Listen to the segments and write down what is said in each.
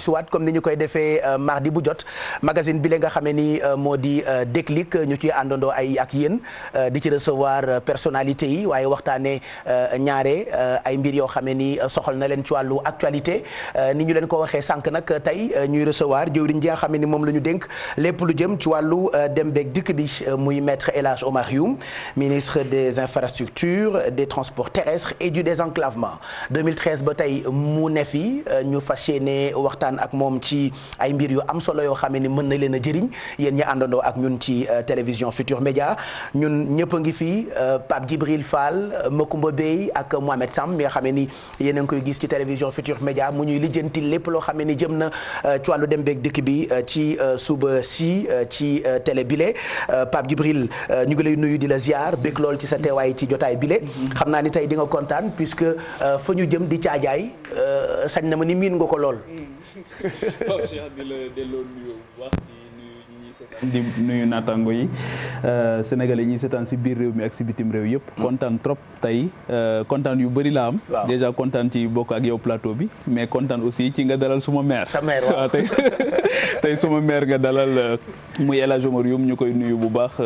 suwaat comme ni ñu koy defee mardi bu jot magazine bi la nga xamee ni moo di déclic ñu ciy àndandoo ak yéen di ci recevoir personnalité yi waaye waxtaanee ñaare ay mbir yoo xamee ni soxal na leen ci wàllu actualité ni ñu leen ko waxee sànq nag tey ñuy recevoir jëwriñ ji nga xamee ni moom la ñu dénk lépp lu jëm ci wàllu dem beeg dikk bi muy maître El Hadj Omar Youm ministre des infrastructures des transports terrestres et du désenclavement 2013 ba tey mu ne fi ñu fas yéene waxtaan ak moom ci ay mbir yu am solo yoo xam ne mën na leen a jëriñ yéen ñi àndandoo ak ñun ci télévision Futur Média ñun ñëpp a ngi fi Pape Djibril Fall Macoumba Bey ak Mohamed Sam mi nga xam ne ni yéen a ngi koy gis ci télévision Futur Média mu ñuy lijjanti lépp loo xam ne ni jëm na ci wàllu dem beeg dikk bi ci suba si ci télé bile Pape Djibril ñu ngi lay nuyu di la ziar bég lool ci sa teewaay ci jotaay bile xam naa ni tey di nga kontaan puisque fa ñu jëm di caajaay sañ na ma ni miin nga ko lool. Pape Cheikh di la delloo nuyoo bu baax di nuyu naataango yi Sénégalais yi ñuy seetaan si biir réew mi ak si bitim réew yëpp. kontaan trop tey kontaan yu bëri la am. déjà kontaan ci bokk ak yow plateau bi mais kontaan aussi ci nga dalal suma mère. sa mère waaw tey suma mère nga dalal muy El Hadj Omar Youm ñu koy nuyu bu baax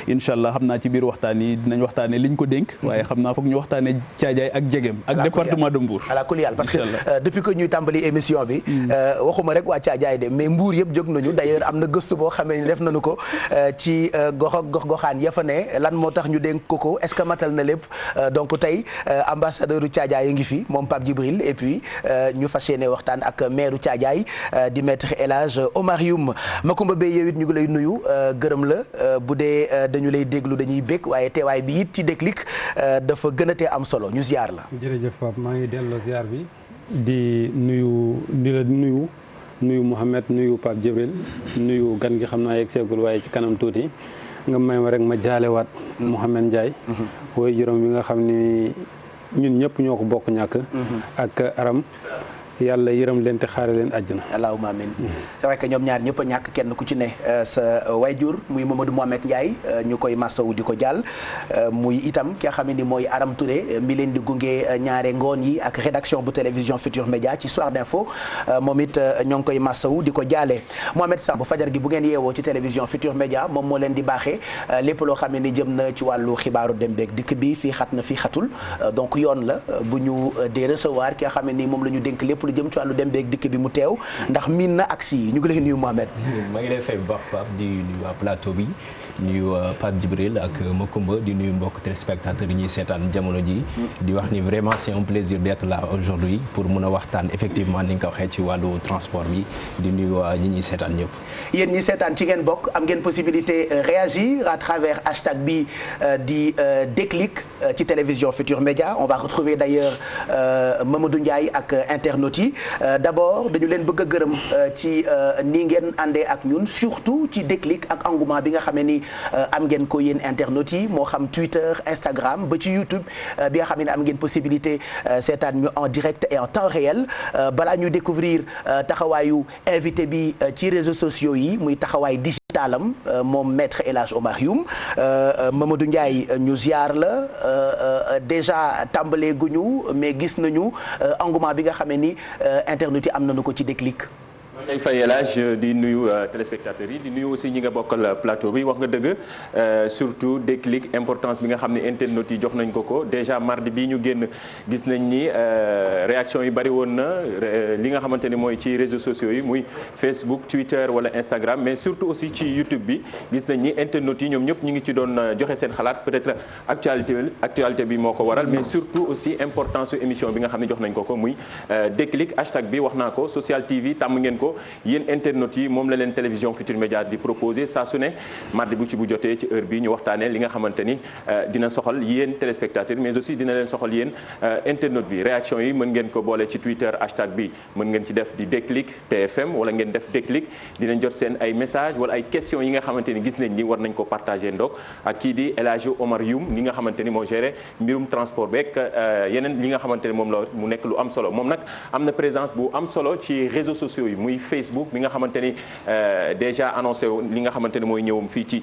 incha allah xam naa ci biir waxtaan yi dinañ waxtaanee liñ ko dénk. waaye xam naa foog ñu waxtaanee Caajaay ak Jegem. ak département de Mbour. ala kulli yàlla parce que depuis que ñuy tàmbali émission bi. waxuma rek waa Caajaay de mais Mbour yëpp jóg nañu d'ailleurs am na gëstu boo xamee ni def nañu ko ci gox-goxaan ya fa ne lan moo tax ñu dénk ko est-ce que matal na lépp donc tey ambassadeur u Caajaay ngi fi moom Pape Djibril et puis ñu fas yéene waxtaan ak maire u Caajaay di maître El Hadj Omar Youm Macoumba Bey yow it ñu ngi lay nuyu gërëm la bu dee dañu lay déglu dañuy bég waaye teewaay bi it ci déclic dafa gën a tee am solo ñu ziar la. jërëjëf Pape maa ngi delloo ziar bi di nuyu Mouhamed nuyu Pape Djibril nuyu gan gi xam naa yegg seegul waaye ci kanam tuuti nga may ma rek ma jaalewaat Mouhamed Ndiaye woy juróom yi nga xam ni ñun ñëpp ñoo ko bokk ñàkk ak Aram yàlla yërëm leen te xaare leen àjjana. allahumma amin c'est vrai que ñoom ñaar ñëpp a ñàkk kenn ku ci ne sa wayjur muy Mamadou Mohamed Ndiaye ñu koy masawu di ko jàll muy itam ki nga xam ne ni mooy Aram Touré mi leen di gunge ñaare ngoon yi ak rédaction bu télévision Futur Média ci soir d'info moom it ñoo ngi koy masawu di ko jaale Mohamed Sam bu fajar gi bu ngeen yeewoo ci télévision Futur Média moom moo leen di baaxee lépp loo xam ne ni jëm na ci wàllu xibaaru dem beeg dikk bi fii xat na fii xatul donc yoon la bu ñu dee recevoir ki nga xam ne ni moom la ñu dénk lépp lu jëm ci wàllu dem beeg dikk bi mu teew ndax miin na aksi yi ñu ngi lay nuyu Mohamed. maa ngi lay fay bu baax Pape di nuyu waa plateau bi nuyu Pape Djibril ak Macoumba di nuyu mbokk téléspectateurs yi ñuy seetaan jamono ji di wax ni vraiment c'est un plaisir d'être là aujourd'hui pour mun a waxtaan effectivement ni nga ko waxee ci wàllu transport bi di nuyu ñi ñuy seetaan ñëpp. yéen ñi seetaan ci ngeen bokk am ngeen possibilité réagir à travers hashtag bi di déclic ci télévision Futur Média on va retrouver d'ailleurs Mamadou Ndiaye ak internautes yi d'abord dañu leen bëgg a gërëm ci ni ngeen àndee ak ñun surtout ci déclic ak engouement bi nga xam ne ni am ngeen ko yéen internautes yi moo xam Twitter Instagram ba ci YouTube bi nga xam ne am ngeen possibilité seetaan ñu en direct et en temps réel balaa ñu découvrir taxawaayu invité bi ci réseaux sociaux yi muy taxawaay digitalam moom maître El Hadj Omar Youm Mamadou Ndiaye ñu ziar la déjà tàmbalee guñu mais gis nañu engouement bi nga xam ne ni internautes yi am nañu ko ci déclic. tey fay El Hadj di nuyu téléspectateurs yi di nuyu aussi ñi nga bokkal plateau bi wax nga dëgg surtout déclic importance bi nga xam ne internautes yi jox nañ ko déjà mardi bii ñu génn gis nañ ni réaction yi bari woon na li nga xamante ni mooy ci réseaux sociaux yi muy Facebook Twitter wala Instagram mais surtout aussi ci YouTube bi gis nañ ni internautes yi ñoom ñëpp ñu ngi ci doon joxe seen xalaat peut-être actualité bi moo ko waral mais surtout aussi importance su émission bi nga xam ne jox nañ ko muy déclic hashtag bi wax naa ko Social TV tàmm ngeen ko yéen internautes yi moom la leen télévision Futur Média di proposer saa su ne mardi bu ci bu jotee ci heure bi ñu waxtaanee li nga xamante ni dina soxal yéen téléspectateurs mais aussi dina leen soxal yéen internautes bi réaction yi mën ngeen ko boole ci Twitter hashtag bi mën ngeen ci def di déclic TFM wala ngeen def déclic dinañ jot seen ay messages wala ay questions yi nga xamante ni gis nañ ni war nañ ko partager ndoog ak kii di El Hadj Omar Youm ni nga xamante ni moo géré mbirum transport beeg yeneen li nga xamante ni moom la mu nekk lu am solo moom nag am na présence bu am solo ci réseaux sociaux yi muy muy Facebook bi nga xamante ni déjà annoncé li nga xamante ni mooy ñëwum fii ci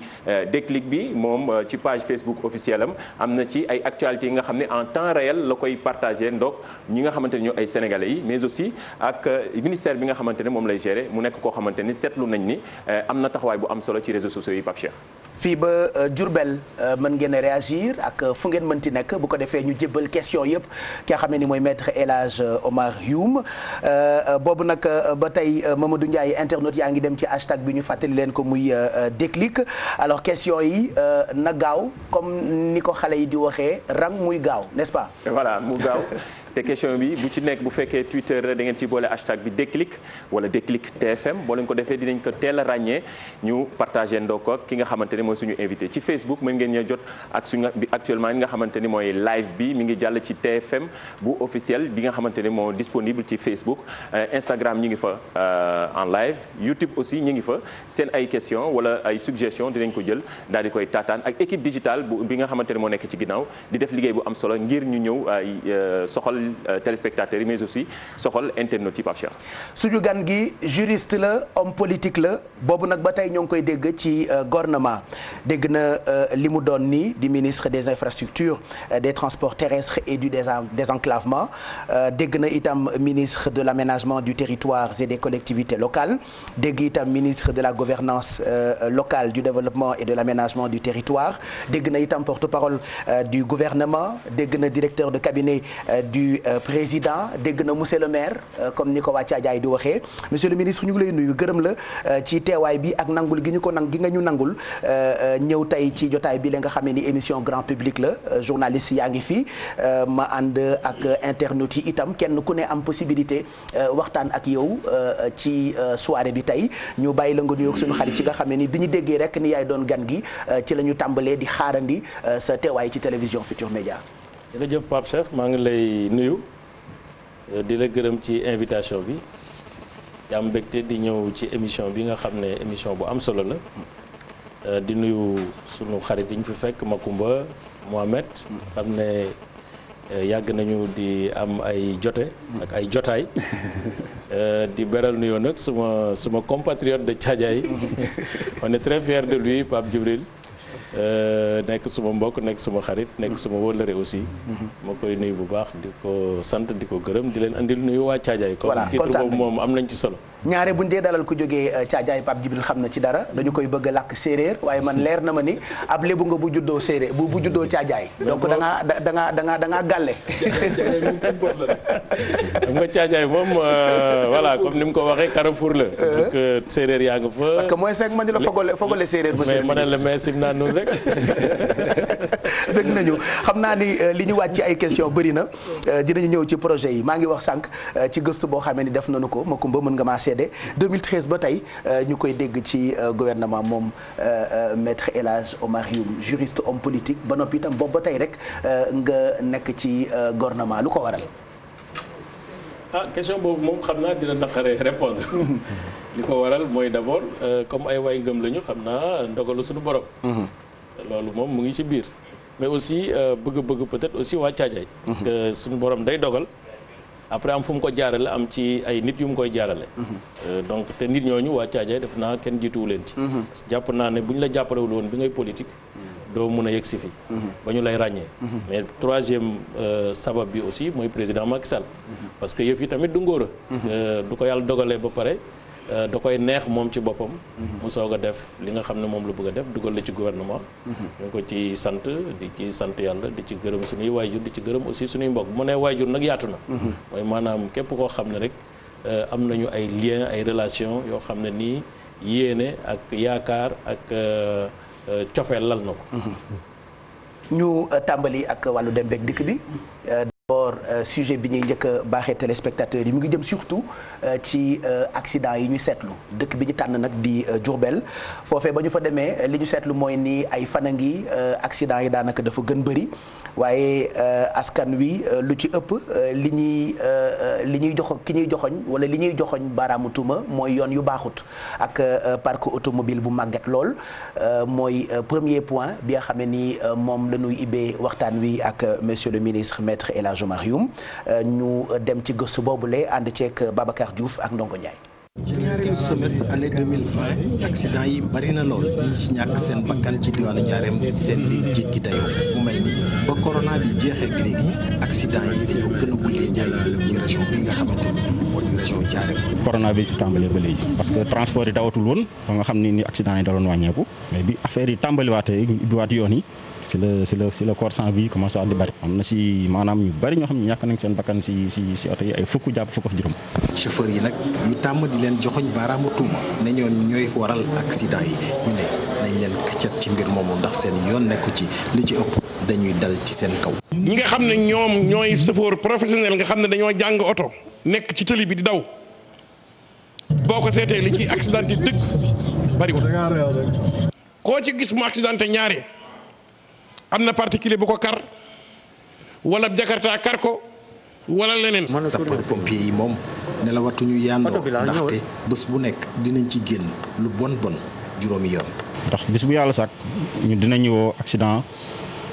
Déclic bi moom ci page Facebook officielle am na ci ay actualités yi nga xam ne en temps réel la koy partagé ndoog ñi nga xamante ni ñoo ay sénégalais yi mais aussi ak ministère bi nga xamante ne moom lay gérer mu nekk koo xamante ni seetlu nañ ni am na taxawaay bu am solo ci réseaux sociaux yi Pape Cheikh. fii ba Diourbel mën ngeen a réagir ak fu ngeen mënti nekk bu ko defee ñu jébbal question yëpp ki nga xam ne ni mooy maître El Hadj Omar Youm boobu nag ba tey Mamadou Ndiaye internaute yaa ngi dem ci hashtag bi ñu fàttali leen ko muy Déclic alors question yi na gaaw comme ni ko xale yi di waxee rang muy gaaw n'est-ce pas. voilà mu gaaw. te question bi bu ci nekk bu fekkee Twitter da ngeen ci boole hashtag bi Déclic wala Déclic TFM boo leen ko defee dinañ ko teel a ràññee ñu partagé ndoo ko ki nga xamante ni mooy suñu invité ci Facebook mën ngeen ñoo jot ak suñu bi actuellement nga xamante ni mooy live bi mi ngi jàll ci TFM bu officiel bi nga xamante ni moo disponible ci Facebook Instagram ñi ngi fa en live YouTube aussi ñi ngi fa seen ay question wala ay suggestion dinañ ko jël daal di koy taataan ak équipe digitale bi nga xamante ni moo nekk ci ginnaaw di def liggéey bu am solo ngir ñu ñëw ay soxal téléspectateurs yi mais aussi soxal internautes yi Pape Cheikh. suñu gan gi juriste la homme politique la boobu nag ba tey ñoo ngi koy dégg ci gouvernement dégg na li mu doon nii di ministre des infrastructures des transports terrestres et du désenclavement dégg na itam ministre de l'aménagement du territoire et des collectivités locales dégg itam ministre de la gouvernance locale du développement et de l'aménagement du territoire dégg na itam porte-parole du gouvernement dégg na directeur de cabinet du président dégg na monsieur le maire comme ni ko waa Thiadiaye di waxee monsieur le ministre ñu ngi lay nuyu gërëm la ci teewaay bi ak nangul gi nga ñu nangul ñëw tey ci jotaay bi la nga xamee ni émission grand public la journaliste yaa ngi fi ma ànd ak internautes yi itam kenn ku ne am possibilité waxtaan ak yow ci soirée bi tey ñu bàyyi la nga nuyoog suñu xarit ci nga xamee ni bi ñu déggee rek ni yaay doon gan gi ci la ñu tàmbalee di xaarandi sa teewaay ci télévision Futurs Médias. jërëjëf Pape Cheikh maa ngi lay nuyu di la gërëm ci invitation bi di am mbégte di ñëw ci émission bi nga xam ne émission bu am solo la di nuyu sunu xarit yi ñu fi fekk Makumba Mohamed xam ne yàgg nañu di am ay jote ak ay jotaay di beral nuyoo nag suma compatriote de Thiadiaye on est très fier de lui Pape Djibril nekk suma mbokk nekk suma xarit nekk suma wóllëre aussi ma koy nuyu bu baax di ko sant di ko gërëm di leen andil nuyu waa Thiadiaye comme titre boobu moom am nañ ci solo ñaare buñ dee dalal ku jógee Thiadiaye Pape Djibril xam na ci dara dañu koy bëgg a làkk séeréer waaye man leer na ma ni ab lébu nga bu juddoo séeréer bu juddoo Thiadiaye donc da ngaa gàlle xam nga Thiadiaye moom voilà comme ni mu ko waxee Carrefour la donc séeréer yaa nga fa parce que mooy cinq man di la fogole séeréer mais ma ne la mais sim naa noonu rek bëgg nañu xam naa ni li ñu wàcc ci ay question bëri na dinañu ñëw ci projet yi maa ngi wax sànq ci gëstu boo xamee ni def nañu ko Makumba mën nga maa seede 2013 ba tey ñu koy dégg ci gouvernement moom maître El Hadj Omar Youm juriste homme politique ba noppi itam boobu ba tey rek nga nekk ci gouvernement lu ko waral. Question boobu moom xam naa dina naqaree répondre li ko waral mooy d'abord comme ay way ngëm lañu xam naa ndogalu suñu borom. loolu moom mu ngi ci biir mais aussi bëgg peut-être aussi waa Thiadiaye parce que suñu borom day dogal après am fu mu ko jaarale am ci ay nit yu mu koy jaarale donc te nit ñooñu waa Thiadiaye def naa kenn jiituwu leen ci jàpp naa ne bu ñu la jàppalewul woon bi ngay politique doo mun a yegg si fi ba ñu lay ràññee mais troisième sabab bi aussi mooy président Macky Sall parce que yëf yi tamit du ngóora du ko yàlla dogalee ba pare da koy neex moom ci boppam mu soog a def li nga xam ne moom la bëgg a def dugal la ci gouvernement ñu ko ci sant di ci sant yàlla di ci gërëm suñuy waajur di ci gërëm aussi suñuy mbokk mu ne waajur nag yaatu na mooy maanaam képp koo xam ne rek am nañu ay lien ay relation yoo xam ne nii yéene ak yaakaar ak cofeel lal na ko ñu tàmbali ak wàllu dem beeg dikk bi d'abord sujet bi ñuy njëkk a baaxee téléspectateurs yi mu ngi jëm surtout ci accident yi ñu seetlu dëkk bi ñu tànn nag di Diourbel foofee ba ñu fa demee li ñu seetlu mooy ni ay fan a ngi accident yi daanaka dafa gën bëri waaye askan wi lu ci ëpp li ñuy joxoñ wala li ñuy joxoñ baaraamu tuuma mooy yoon yu baaxut ak parc automobile bu màgget lool mooy premier point bi nga xam ne ni moom la ñuy ibbee waxtaan wi ak monsieur le ministre maître El Hadj Omar Youm ñu dem ci gëstu boobule ànd ceeg Babacar Diouf ak Ndongo Ndiaye. ci ñaareelu semestre année 2020 accident yi bari na lool ñi ci ñàkk seen bakkan ci diwaanu Njaareem seen lim jéggi dayoo mu mel ni ba corona bi jeexee bi léegi accident yi dañoo gën a wullee njaay ci région bi nga xamante ni moo di région Njaareem. corona bi tàmbalee ba léegi parce que transport yi dawatul woon ba nga xam ni accident yi da doon wàññeeku mais bi affaire yi tàmbaliwaatee ubbiwaat yoon yi si le corps sans vie commencé waat di bari am na si maanaam ñu bari ñoo xam ne ñàkk nañ seen bakkan si oto yi ay fukk jàpp fukk ak juróom. chauffeur yi nag ñu tàmm di leen joxoñ baaraamu tuuma ne ñoon ñooy waral accident yi ñu ne nañ leen këccat ci mbir moomu ndax seen yoon nekku ci li ci ëpp dañuy dal ci seen kaw. ñi nga xam ne ñoom ñooy chauffeur professionnel nga xam ne dañoo jàng oto nekk ci tëli bi di daw boo ko seetee li ci accidenté dëgg bariwul koo ci gis mu accidenté ñaare am na particulier bu ko kar wala jakarta kar ko wala leneen. sapeur pompier yi moom ne la watuñu yàndoo ndaxte bés bu nekk dinañ ci génn lu bon juróomi yoon. ndax bis bu yàlla sàkk ñu dinañu woo accident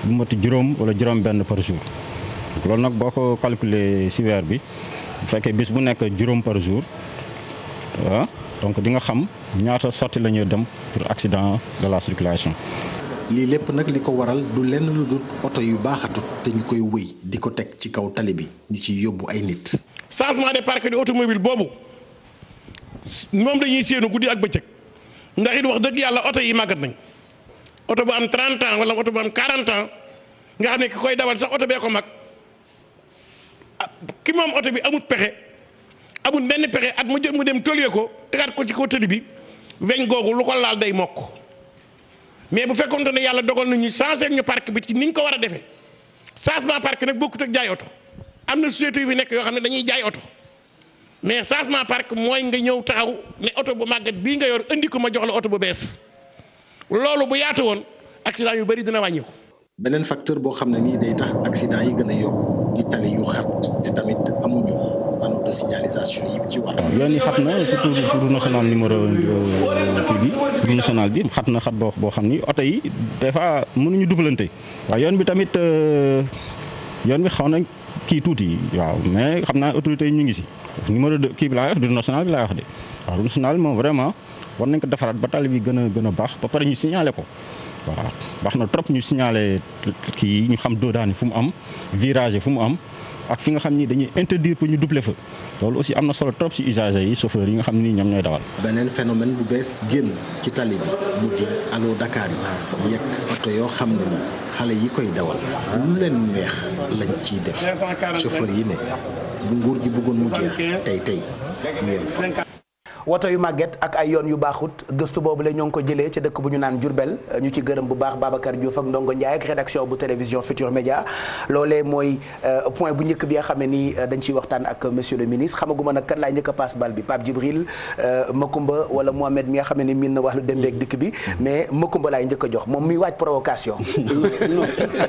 bu moti juróom wala juróom benn par jour loolu nag boo ko calculer si weer bi bu fekkee bis bu nekk juróom par jour donc di nga xam ñaata sorti la ñuy dem pour accident de la circulation. lii lépp nag li ko waral du lenn lu dul oto yu baaxatut te ñu koy wëy di ko teg ci kaw tali bi ñu ciy yóbbu ay nit. changement de parc de automobile boobu moom dañuy séenu guddi ak bëccëg ndax it wax dëgg yàlla oto yi màggat nañ oto bu am 30 ans wala oto bu am 40 ans nga xam ne ki koy dawal sax oto bee ko mag ki moom oto bi amut pexe amut benn pexe at mu jot mu dem tollee ko tegaat ko ci kaw tali bi weñ googu lu ko laal day mokk. mais bu fekkoon ne yàlla dogal nañu changer ñu parc bi ci niñ ko war a defee changement parc nag bokkut ak jaay oto am na société yu fi nekk yoo xam ne dañuy jaay oto mais changement parc mooy nga ñëw taxaw ne oto bu màggat bii nga yor indi ko ma jox la oto bu bees loolu bu yaatu woon accident yu bari dina wàññi ko. beneen facteur boo xam ne nii day tax accident yi gën a yokku di tali yu xat te tamit amuñu panneau de signalisation yi ci war. yoon yi xat na surtout route nationale numéro kii bi route nationale bi xat na xat boo xam ni oto yi des fois mënuñu dugalante waaw yoon bi tamit yoon bi xaw na kii tuuti waaw mais xam naa autorités yi ñu ngi si numéro de kii bi laay wax route nationale bi laay wax de waaw route nationale moom vraiment war nañ ko defaraat ba tali bi gën a baax ba pare ñu signaler ko. waaw baax na trop ñu signaler kii ñu xam doodaan fu mu am virage fu mu am ak fi nga xam ni dañuy interdire pour ñu doubler fa loolu aussi am na solo trop ci usagers yi chauffeurs yi nga xam ni ñoom ñooy dawal. beneen phénomène bu bees génn ci tali bi mu di allo Dakar yi yekk oto yoo xam ne ni xale yi koy dawal lu leen neex lañ ciy def chauffeurs yi ne bu nguur gi bëggoon mu jeex tey mu yem woto yu màgget ak ay yoon yu baaxut gëstu boobu la ñoo ngi ko jëlee ci dëkk bu ñu naan Diourbel ñu ci gërëm bu baax Babacar Diouf ak Ndongo Ndiaye ak rédaction bu télévision Futur Média loolee mooy point bu njëkk bi nga xam ne nii dañ ciy waxtaan ak monsieur le ministre xamaguma nag kan laay njëkk a passe bal bi Pape Djibril Makumba wala Mohamed mi nga xam ne ni miin na wax lu dem beeg dikk bi mais Makumba laay njëkk a jox moom muy waaj provocation.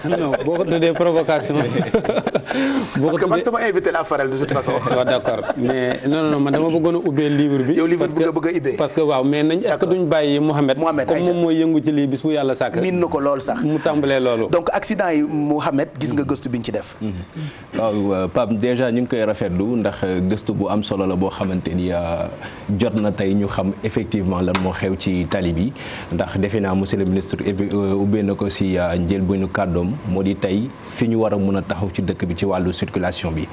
non boo ko tuddee provocation. parce que man sama invité la faral de toute façon. waaw d'accord mais non man dama bëggoon a ubbee livre bi. livre bi nga bëgg a ibbee parce que waaw mais nañ est-ce que duñ bàyyi Mouhamed comme moom mooy yëngu ci lii bis bu yàlla sàkk miin na ko lool sax mu tàmbalee loolu donc accident yi Mouhamed gis nga gëstu bi ñu ci def waaw Pape déjà ñu ngi koy rafetlu ndax gëstu bu am solo la boo xamante ni jot na tey ñu xam effectivement lan moo xew ci tali bi ndax defe naa monsieur le ministre ubbee na ko si njëlbéenu kàddoom moo di tey fi ñu war a mën a taxaw ci dëkk bi ci wàllu circulation bi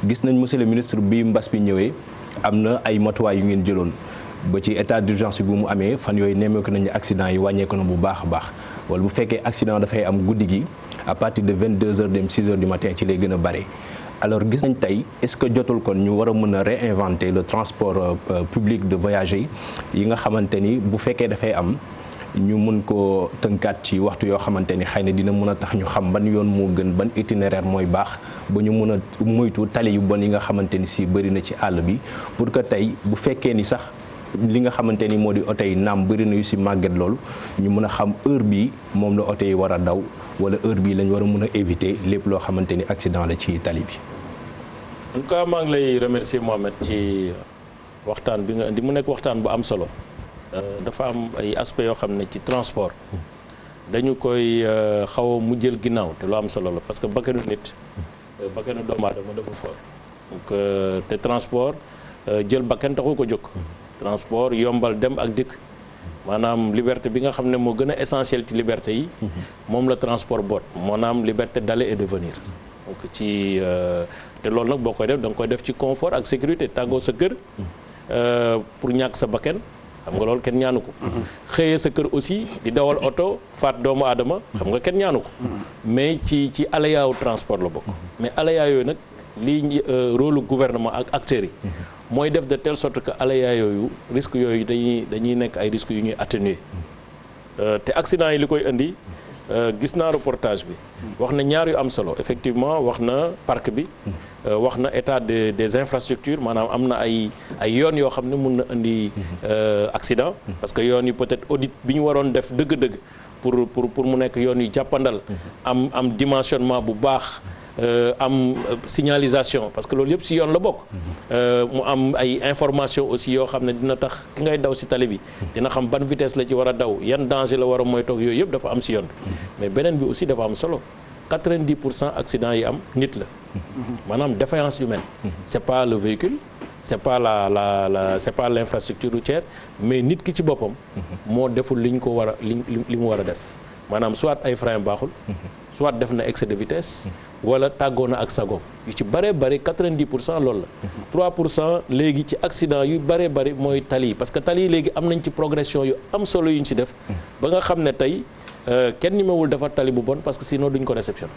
gis nañ monsieur le ministre bi mbas bi ñëwee am na ay matuwaay yu ngeen jëloon ba ci état d'urgence bi mu amee fan yooyu nemmeeku nañu accident yi wàññeeku na bu baax a baax wala bu fekkee accident dafay am guddi gi à partir de 22h dem 6h du matin ci lay gën a bare. alors gis nañ tey est-ce que jotul kon ñu war a mën a réinventer le transport public de voyageurs yi nga xamante ni bu fekkee dafay am ñu mun ko tënkaat ci waxtu yoo xamante ni xëy na dina mën a tax ñu xam ban yoon moo gën ban itinéraire mooy baax ba ñu mën a moytu tali yu bon yi nga xamante ni si bëri na ci àll bi pour que tey bu fekkee ni sax li nga xamante ni moo di oto yi naam bëri na yu si màgget loolu ñu mën a xam heure bii moom la oto yi war a daw wala heure bii lañ war a mën a éviter lépp loo xamante ni accident la ci tali bi. en tout cas maa ngi lay remercier Mohamed ci waxtaan bi nga indi mu nekk waxtaan bu am solo. dafa am ay aspects yoo xam ne ci transport dañu koy xaw a mu jël ginnaaw te lu am solo la parce que bakkanu nit bakkanu doomu aadama dafa fort donc te transport jël bakkan taxu ko jóg transport yombal dem ak dikk maanaam liberté bi nga xam ne moo gën a essentiel ci liberté yi moom la transport boot maanaam liberté d'aller et de venir donc ci te loolu nag boo koy def da nga koy def ci confort ak sécurité tàggoo sa kër pour ñàkk sa bakken xam nga loolu kenn ñaanu ko xëyee sa kër aussi di dawal oto faat doomu aadama xam nga kenn ñaanu ko mais ci aléa wu transport la bokk mais aléa yooyu nag lii rôle gouvernement ak acteurs yi mooy def de telle sorte que aléa yooyu risques yooyu dañuy nekk ay risques yu ñuy atténuer te accident yi li koy indi gis naa reportage bi wax na ñaar yu am solo effectivement wax na parc bi wax na état des infrastructures maanaam am na ay yoon yoo xam ne mun na indi accident parce que yoon yi peut-être audit bi ñu waroon def dëgg-dëgg pour mu nekk yoon yu jàppandal am dimensionnement bu baax am signalisation parce que loolu yëpp ci yoon la bokk mu am ay information aussi yoo xam ne dina tax ki ngay daw ci tali bi dina xam ban vitesse la ci war a daw yan danger la war a moytoog yooyu yëpp dafa am ci yoon bi mais beneen bi aussi dafa am solo 90% accident yi am nit la maanaam défaillance humaine c'est pas le véhicule c'est pas c'est pas l'infrastructure routière mais nit ki ci boppam moo deful li ñu ko war a li mu war a def maanaam soit ay frein baaxul soit def na excès de vitesse wala tàggoo na ak sagoom yu ci bëree bëri 90% loolu la 3% léegi ci accident yu bëree bëri mooy tali yi parce que tali yi léegi am nañ ci progression yu am solo yu ñu ci def ba nga xam ne tey kenn ñemewul defar tali bu bon parce que sinon duñ ko réceptionné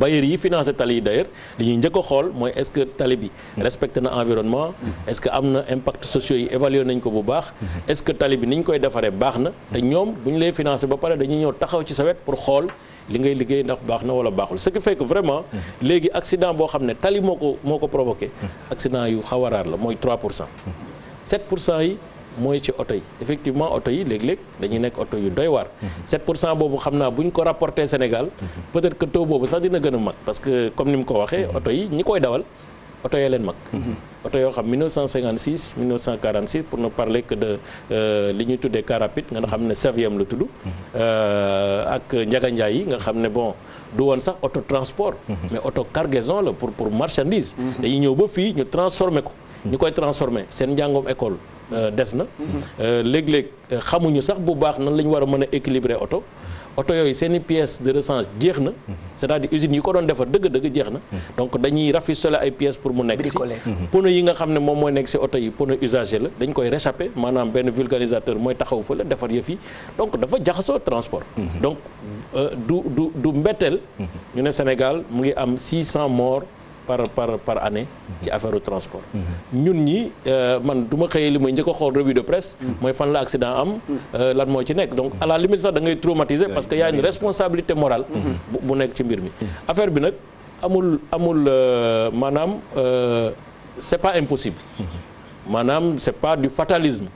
bailleurs yi financé tali yi d'ailleurs li ñuy njëkk a xool mooy est-ce que tali bi respecté na environnement est-ce que am na impact sociaux yi évalué nañ ko bu baax est-ce que tali bi ni ñu koy defaree baax na te ñoom bu ñu lay financé ba pare dañuy ñëw taxaw ci sa wet pour xool li ngay liggéey ndax baax na wala baaxul ce qui fait que vraiment léegi accident boo xam ne tali moo ko provoqué accident yu xaw a raar la mooy 3% 7% yi mooy ci oto yi effectivement oto yi léeg-léeg dañuy nekk oto yu doy waar 7% boobu xam naa bu ñu ko rapporté Sénégal peut-être que taux boobu sax dina gën a mag parce que comme ni mu ko waxee oto yi ñi koy dawal oto yee leen mag oto yoo xam 1956 1946 pour ne parler que de li ñuy tuddee car rapide nga xam ne Saviem la tudd ak Ndiaga Ndiaye yi nga xam ne bon du woon sax auto transport mais auto cargaison la pour marchandise dañuy ñëw ba fii ñu transformé ko ñu koy transformé seen njàngoom école des na léeg-léeg xamuñu sax bu baax nan la ñu war a mën a équilibrer oto yooyu seen i pièces de rechange jeex na c'est-à-dire usines yi ko doon defar dëgg-dëgg jeex na donc dañuy rafistoler ay pièces pour mu nekk si pneu yi nga xam ne moom mooy nekk si oto yi pneu usagé la dañ koy réchappé maanaam benn vulgarisateur mooy taxaw fa la defar yëf yi donc dafa jaxasoo transport donc du mbetteel ñu ne Sénégal mu ngi am 600 morts par année ci affaire transport ñun ñi man du ma xëyee li may njëkk a xool revue de presse mooy fan la accident am lan moo ci nekk donc à la limite sax da ngay traumatisé parce que y a une responsabilité morale bu nekk ci mbir mi affaire bi nag amul maanaam c'est pas impossible maanaam c'est pas du fatalisme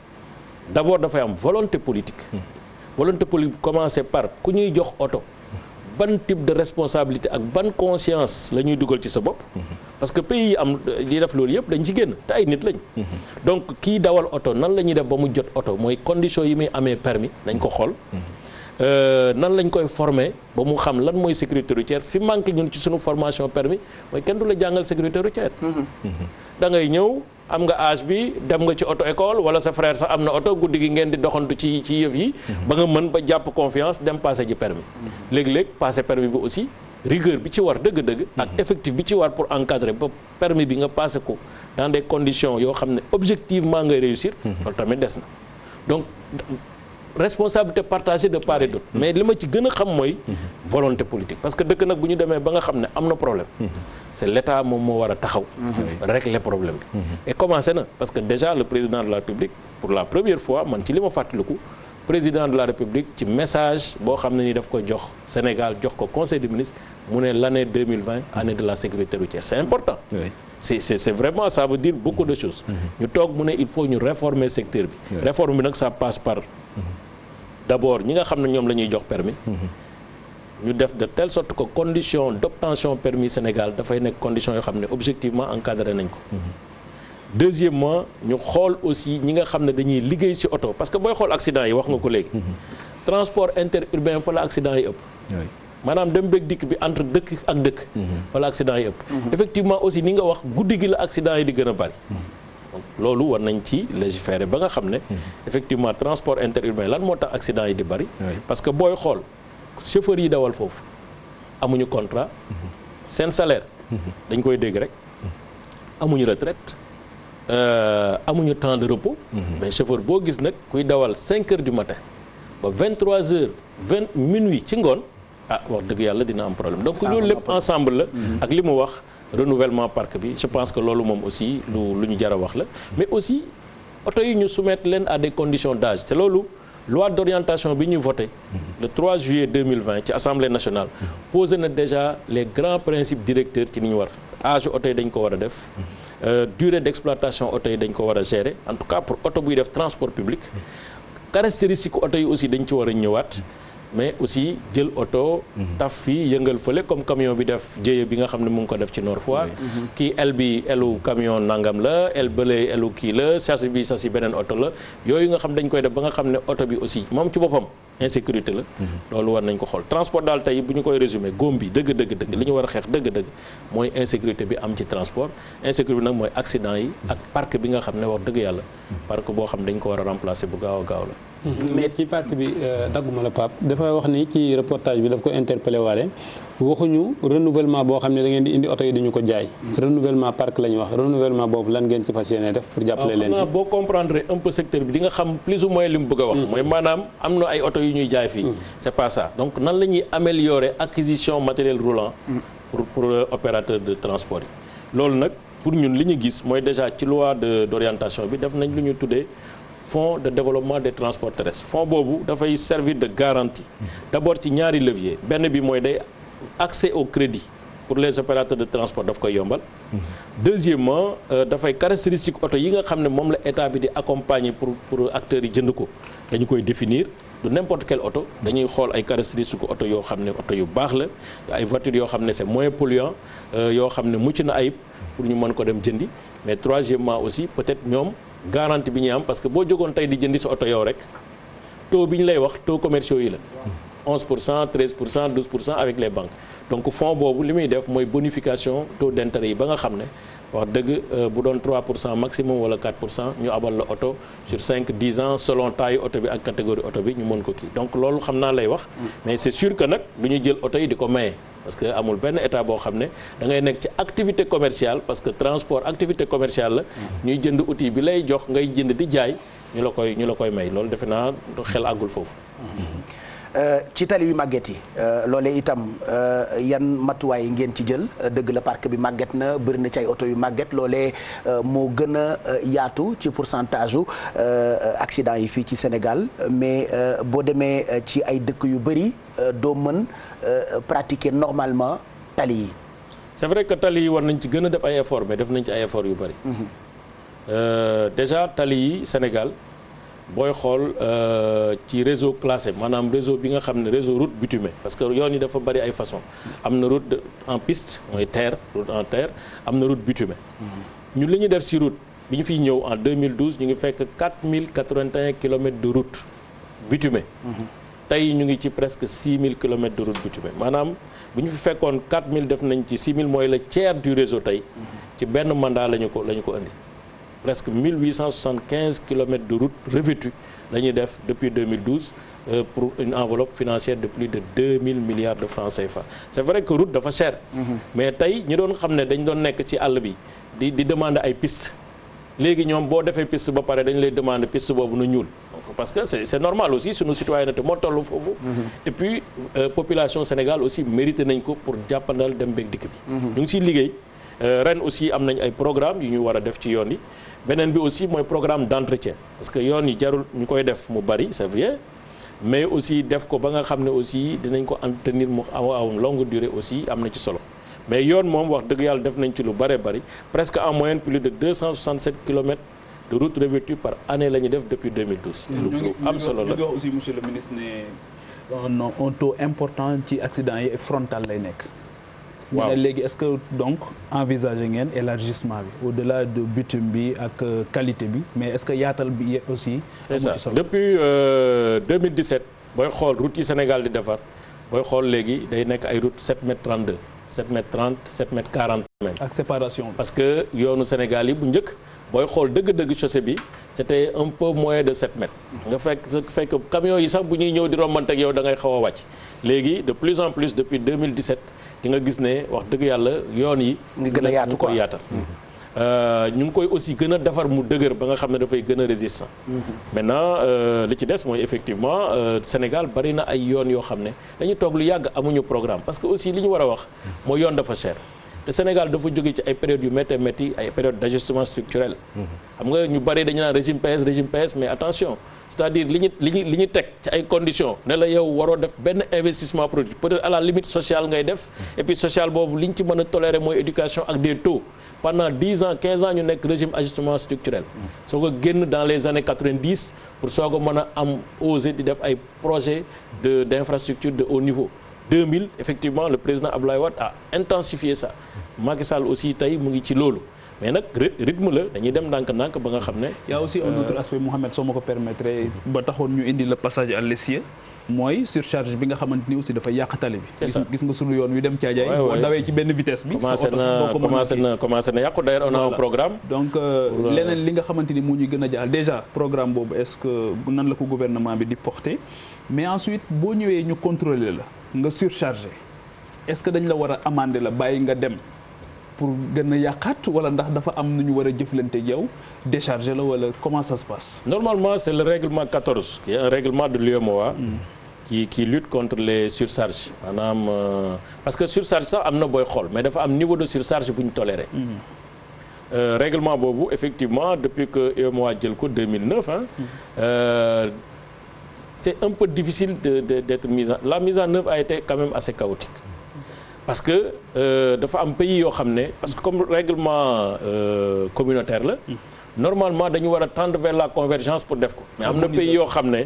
d'abord dafay am volonté politique commencer par ku ñuy jox oto ban type de responsabilité ak ban conscience la ñuy dugal ci sa bopp parce que pays yi am di def loolu yëpp dañ ci génn te ay nit lañ donc kii dawal oto nan la ñuy def ba mu jot oto mooy condition yi muy amee permis nañ ko xool nan lañ koy former ba mu xam lan mooy sécurité routière fi manqué ñun ci suñu formation permis mooy kenn du la jàngal sécurité routière da ngay ñëw am nga âge bi dem nga ci auto école wala sa frère sax am na oto guddi gi ngeen di doxantu ci yëf yi ba nga mën ba jàpp confiance dem passé ji permis léeg-léeg passé permis bi aussi rigueur bi ci war dëgg-dëgg ak effectif bi ci war pour encadrer ba permis bi nga passé ko dans des conditions yoo xam ne objectivement ngay réussir loolu tamit des na donc responsabilité partagée de part et d'autre mais li ma ci gën a xam mooy volonté politique parce que dëkk nag bu ñu demee ba nga xam ne am na problème c'est l'État moom moo war a taxaw régler problème bi et commencé na parce que déjà le président de la République pour la première fois man ci li ma fàttaliku président de la République ci message boo xam ne ni daf ko jox Sénégal jox ko conseil des ministres mu ne l'année 2020 année de la sécurité routière c'est important c'est vraiment ça veut dire beaucoup de choses ñu toog mu ne il faut ñu réformer secteur bi réforme bi nag ça passe par d'abord ñi nga xam ne ñoom la ñuy jox permis ñu def de telle sorte que condition d'obtention permis Sénégal dafay nekk condition yoo xam ne objectivement encadré nañ ko deuxièmement ñu xool aussi ñi nga xam ne dañuy liggéey ci oto parce que booy xool accident yi wax nga ko léegi transport interurbain fa la accident yi ëpp maanaam dem beeg dikk bi entre dëkk ak dëkk fa la accident yi ëpp effectivement aussi ni nga wax guddi gi la accident yi di gën a bari donc loolu war nañ ci légiférer ba nga xam ne effectivement transport interurbain lan moo tax accident yi di bari parce que booy xool chauffeurs yi dawal foofu amuñu contrat seen salaire dañ koy dégg rek amuñu retraite amuñu temps de repos mais chauffeur boo gis nag kuy dawal 5 heures du matin ba 23 heures minuit ci ngoon wax dëgg yàlla dina am problème donc loolu lépp ensemble la ak li mu wax renouvellement parc bi je pense que loolu moom aussi lu ñu jar a wax la mais aussi oto yi ñu soumettre leen à des conditions d'âge te loolu loi d'orientation bi ñu voté le 3 juillet 2020 ci assemblée nationale posé na déjà les grands principes directeurs ci ni ñu war âge oto yi dañ ko war a def durée d'exploitation oto yi dañ ko war a gérer en tout cas pour oto buy def transport public caractéristique oto yi aussi dañ ci war a ñëwaat mais aussi jël oto taf fii yëngal fële comme camion bi def jéye bi nga xam ne mu ngi ko def ci Nord Foire kii el bi elu camion nangam la el bële elu kii la châssis bi châssis beneen oto la yooyu nga xam dañ koy def ba nga xam ne oto bi aussi moom ci boppam insécurité la loolu war nañ ko xool transport daal tey bu ñu koy résumé góom bi dëgg li ñu war a xeex dëgg mooy insécurité bi am ci transport insécurité bi nag mooy accident yi ak parc bi nga xam ne wax dëgg yàlla parc boo xam dañ ko war a remplacer bu gaaw a gaaw la mais ci parc bi dagguma la Pape dafa wax ni ci reportage bi daf ko interpellé waale waxuñu renouvellement boo xam ne da ngeen di indi oto yi dañu ko jaay renouvellement parc la ñu wax renouvellement boobu lan ngeen ci fas yéene def pour jàppale leen ci boo comprendre un peu secteur bi di nga xam plus ou moins li mu bëgg a wax mooy maanaam am na ay oto yu ñuy jaay fii c'est pas ça donc nan la ñuy améliorer acquisition matériel roulant pour opérateur de transport yi loolu nag pour ñun li ñu gis mooy déjà ci loi d'orientation bi def nañ lu ñu tuddee fonds de développement des transports terrestres fonds boobu dafay servir de garantie d'abord ci ñaari levier benn bi mooy day accès au crédit pour les opérateurs de transport daf koy yombal deuxièmement dafay caractéristique oto yi nga xam ne moom la état bi di accompagner pour acteurs yi jënd ko dañu koy définir de n'importe quel oto dañuy xool ay caractéristiques oto yoo xam ne oto yu baax la ay voitures yoo xam ne c'est moins polluant yoo xam ne mucc na ayib pour ñu mën ko dem jëndi mais troisièmement aussi peut-être ñoom garantie bi ñuy am parce que boo jógoon tey di jëndi sa oto yow rek taux bi ñu lay wax taux commerciaux yi la 11% 13% 12% avec les banques donc fonds boobu li muy def mooy bonification taux d'intérêt yi ba nga xam ne wax dëgg bu doon 3% maximum wala 4% ñu abal la oto sur 5-10 ans selon taille oto bi ak catégorie oto bi ñu mën ko kii donc loolu xam naa lay wax mais c'est sûr que nag lu ñu jël oto yi di ko maye parce que amul benn état boo xam ne da ngay nekk ci activité commerciale parce que transport activité commerciale la ñuy jënd outil bi lay jox ngay jënd di jaay ñu la koy may loolu defe naa xel àggul foofu ci tali yu màgget yi loolee itam yan matuwaay ngeen ci jël dëgg la parc bi màgget na bëri na ci ay oto yu màgget loolee moo gën a yaatu ci pourcentage u accident yi fii ci Sénégal mais boo demee ci ay dëkk yu bëri doo mën pratiquer normalement tali yi. c'est vrai que tali yi war nañ ci gën a def ay effort mais def nañ ci ay effort yu bëri. déjà tali yi Sénégal. booy xool ci réseau classé maanaam réseau bi nga xam ne réseau route bitumée parce que yoon yi dafa bari ay façon am na route en piste mooy terre route en terre am na route bitumée ñun li ñu def ci route bi ñu fiy ñëw en 2012 ñu ngi fekk 4081 kilomètres de route bitumée tey ñu ngi ci presque 6000 kilomètres de route bitumée maanaam bu ñu fi fekkoon 4000 def nañ ci 6000 mooy le tiers du réseau tey ci benn mandat la ñu ko indi presque 1875 kilomètres de route revêtue la ñuy def depuis 2012 pour une enveloppe financière de plus de 2000 milliards de francs CFA c'est vrai que route dafa cher mais tey ñi doon xam ne dañ doon nekk ci àll bi di demander ay piste léegi ñoom boo defee piste ba pare dañu lay demander piste boobu nu ñuul parce que c'est normal aussi sunu citoyenneté moo tollu foofu et puis population Sénégal aussi mérité nañ ko pour jàppandal dem beeg dikk bi ñu ngi siy liggéey ren aussi am nañ ay programme yu ñu war a def ci yoon yi beneen bi aussi mooy programme d'entretien parce que yoon yi jarul ñu koy def mu bari c'est vrai mais aussi def ko ba nga xam ne aussi dinañ ko entretenir mu aw longue durée aussi am na ci solo mais yoon moom wax dëgg yàlla def nañ ci lu bare bari presque en moyenne plus de 267 kilomètres de route revêtue par année la ñuy def depuis 2012. lu am solo la ñu ngi aussi monsieur le ministre ne un taux important ci accident yi frontal lay nekk. waaw ñu ne léegi est-ce que donc envisager ngeen élargissement bi au-delà de bitume bi ak qualité bi mais est-ce que yaatal bi aussi. c'est ça depuis 2017 booy xool route yi Sénégal di defar booy xool léegi day nekk ay route 7 mètres 32 7 mètres 30 7 mètres 40 même. ak séparation parce que yoonu Sénégal yi bu njëkk booy xool dëgg-dëgg chaussée bi c'était un peu moins de 7 mètres. nga fekk camions yi sax bu ñuy ñëw di rombante ak yow da ngay xaw a wàcc léegi de plus en plus depuis 2017 di nga gis ne wax dëgg yàlla yoon yi. ngi gën a yaatu quoi yaatal. ñu ngi koy aussi gën a defar mu dëgër ba nga xam ne dafay gën a résistant. maintenant li ci des mooy effectivement Sénégal bari na ay yoon yoo xam ne dañuy toog lu yàgg amuñu programme parce que aussi li ñu war a wax mooy yoon dafa cher. te Sénégal dafa jóge ci ay périodes yu métti métti ay périodes d'ajustement structurel. xam nga ñu bari dañu naan régime PS mais attention c'est-à-dire li ñu teg ci ay conditions ne la yow waroo def benn investissement productif peut-être à la limite sociale ngay def et puis social boobu li ñu ci mën a tolérer mooy éducation ak des taux pendant 10 ans 15 ans ñu nekk régime ajustement structurel. soo ko génn dans les années 90 pour soo ko mën a am osé di def ay projets d'infrastructure de haut niveau. 2000 effectivement le président Abdoulaye Wade a intensifié ça Macky Sall aussi tey mu ngi ci loolu mais nag rythme la dañuy dem ndànk-ndànk ba nga xam ne. y a aussi un autre aspect Mouhamed soo ma ko permettre ba taxoon ñu indi le passage à l'essieu mooy surcharge bi nga xamante ni aussi dafa yàq tali bi. gis nga sunu yoon wi dem Thiadiaye. boo dawee ci benn vitesse bi. commencé na yàqu d'ailleurs on a un programme. donc leneen li nga xamante ni mu ñuy gën a jaaxal déjà programme boobu est-ce que nan la ko gouvernement bi di porter mais ensuite boo ñëwee ñu contrôler la. nga surchargé est-ce que dañ la war a amender la bàyyi nga dem pour gën a yàqaat wala ndax dafa am nu ñu war a jëflante yow décharger la wala comment ça se passe. Normalement c'est le règlement 14 qui est un règlement de l'UEMOA qui lutte contre les surcharges maanaam parce que surcharge sax am na booy xool mais dafa am niveau de surcharge bu ñu toléré. Règlement boobu effectivement depuis que UEMOA jël ko 2009 c'est un peu difficile d'être la mise en œuvre a été quand même assez chaotique parce que dafa am pays yoo xam ne parce que comme règlement communautaire la normalement dañu war a tendre vers la convergence pour def ko mais am na pays yoo xam ne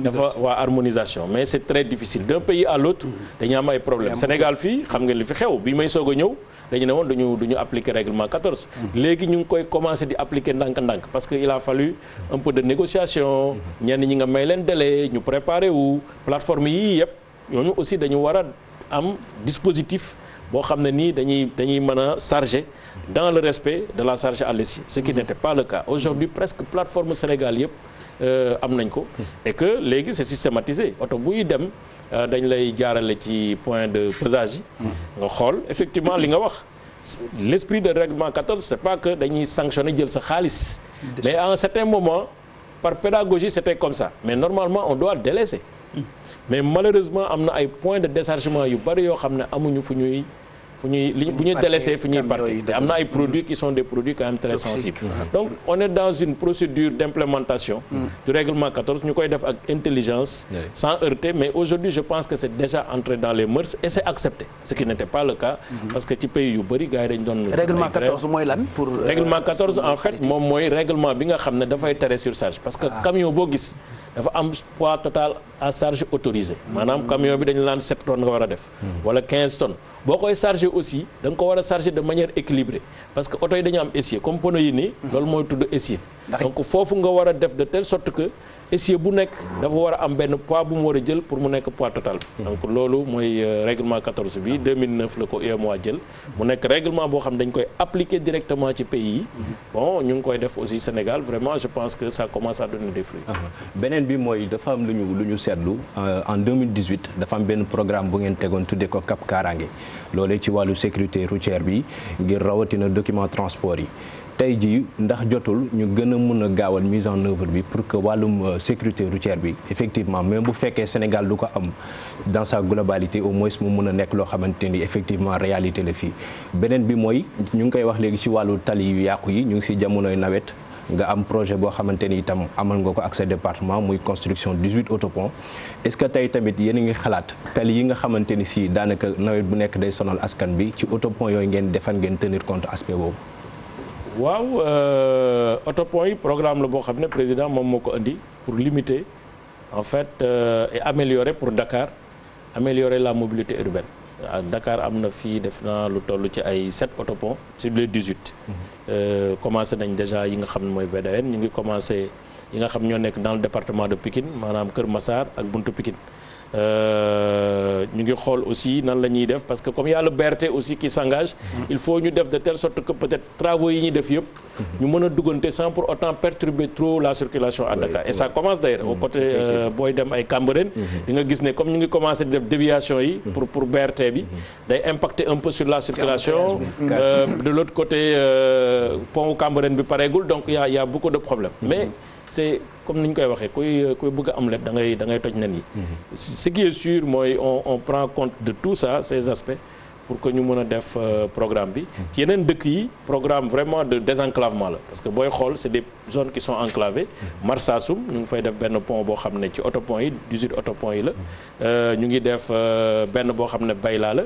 dafa harmonisation mais c'est très difficile d'un pays à l'autre dañu am ay problèmes Sénégal fii xam nga li fi xew bi may soog a ñëw dañu ne woon duñu appliquer règlement 14 léegi ñu ngi koy commencer di appliquer ndànk-ndànk parce que il a fallu un peu de négociation ñenn ñi nga may leen délai ñu préparer wu plateforme yii yëpp ñooñu aussi dañu war a am dispositif boo xam ne nii dañuy mën a charger dans le respect de la charge à l'essieu ce qui n'était pas le cas aujourd'hui presque plateforme Sénégal yëpp am nañ ko et que léegi c'est systématisé oto buy dem dañ lay jaarale ci point de pesage yi nga xool effectivement li nga wax l'esprit de règlement 14 c'est pas que dañuy sanctionner jël sa xaalis mais à un certain moment par pédagogie c'était comme ça mais normalement on doit délaisser mais malheureusement am na ay points de déchargement yu bari yoo xam ne amuñu fu ñuy bu ñuy délaisser fu ñuy partir te am na ay produits qui sont des produits quand même très sensibles donc on est dans une procédure d'implémentation du règlement 14 ñu koy def ak intelligence sans heurter mais aujourd'hui je pense que c'est déjà entré dans les mœurs et c'est accepté ce qui n'était pas le cas parce que ci pays yu bari gars yi dañ doon règlement 14 mooy lan pour règlement 14 en fait moom mooy règlement bi nga xam ne dafay tere surcharge parce que camion boo gis dafa am poids total à charge autorisé maanaam camion bi dañu naan 7 tonnes nga war a def wala 15 tonnes boo koy charger aussi da nga ko war a charger de manière équilibrée parce que oto yi dañu am essieu comme pneu yi nii loolu mooy tudd essieu donc foofu nga war a def de telle sorte que essieu bu nekk dafa war a am benn poids bu mu war a jël pour mu nekk poids total bi donc loolu mooy règlement 14 bi 2009 la ko UEMOA jël mu nekk règlement boo xam dañ koy appliquer directement ci pays yi bon ñu ngi koy def aussi Sénégal vraiment je pense que ça commence à donner des fruits beneen bi mooy dafa am lu ñu seetlu en 2018 dafa am benn programme bu ngeen tegoon tuddee ko Cap Kaaraange loolee ci wàllu sécurité routière bi ngir rawatina document transport yi tey jii ndax jotul ñu gën a mën a gaawal mise en œuvre bi pour que wàllum sécurité routière bi effectivement même bu fekkee Sénégal du ko am dans sa globalité au moins mu mën a nekk loo xamante ni effectivement réalité la fii beneen bi mooy ñu ngi koy wax léegi ci wàllu tali yu yàqu yi ñu ngi ci jamonoy nawet nga am projet boo xamante ni itam amal nga ko ak sa département muy construction 18 autoponts est-ce que tey tamit yéen a ngi xalaat tali yi nga xamante ni si daanaka nawet bu nekk day sonal askan bi ci autopont yooyu ngeen defan ngeen tenir compte aspect boobu. waaw autopont yi programme la boo xam ne président moom moo ko indi pour limiter en fait et améliorer pour Dakar améliorer la mobilité urbaine à Dakar am na fii def naa lu toll ci ay 7 autoponts sur les 18 commencé nañ déjà yi nga xam ne mooy VDN ñu ngi commencé yi nga xam ñoo nekk dans le département de Pikine maanaam Kër Massar ak Buntu Pikine ñu ngi xool aussi nan la ñuy def parce que comme y a le BRT aussi qui s'engage il faut ñu def de telle sorte que peut-être travaux yi ñuy def yëpp ñu mën a duggante sans pour autant perturber trop la circulation à Dakar et ça commence d'ailleurs au côté booy dem ay Cambérène di nga gis ne comme ñu ngi commencé di def déviation yi pour BRT bi day impacter un peu sur la circulation de l'autre côté pont Cambérène bi pareegul donc y a beaucoup de problèmes mais c'est comme ni ñu koy waxee kuy bëgg a am lépp da ngay toj nen yi ce qui est sûr mooy on prend compte de tout ça ces aspects pour que ñu mën a def programme bi ci yeneen dëkk yi programme vraiment de désenclavement la parce que booy xool c'est des zones qui sont enclavées Marsassoum ñu ngi fay def benn pont boo xam ne ci autopont yi 18 autopont yi la ñu ngi def benn boo xam ne Bayla la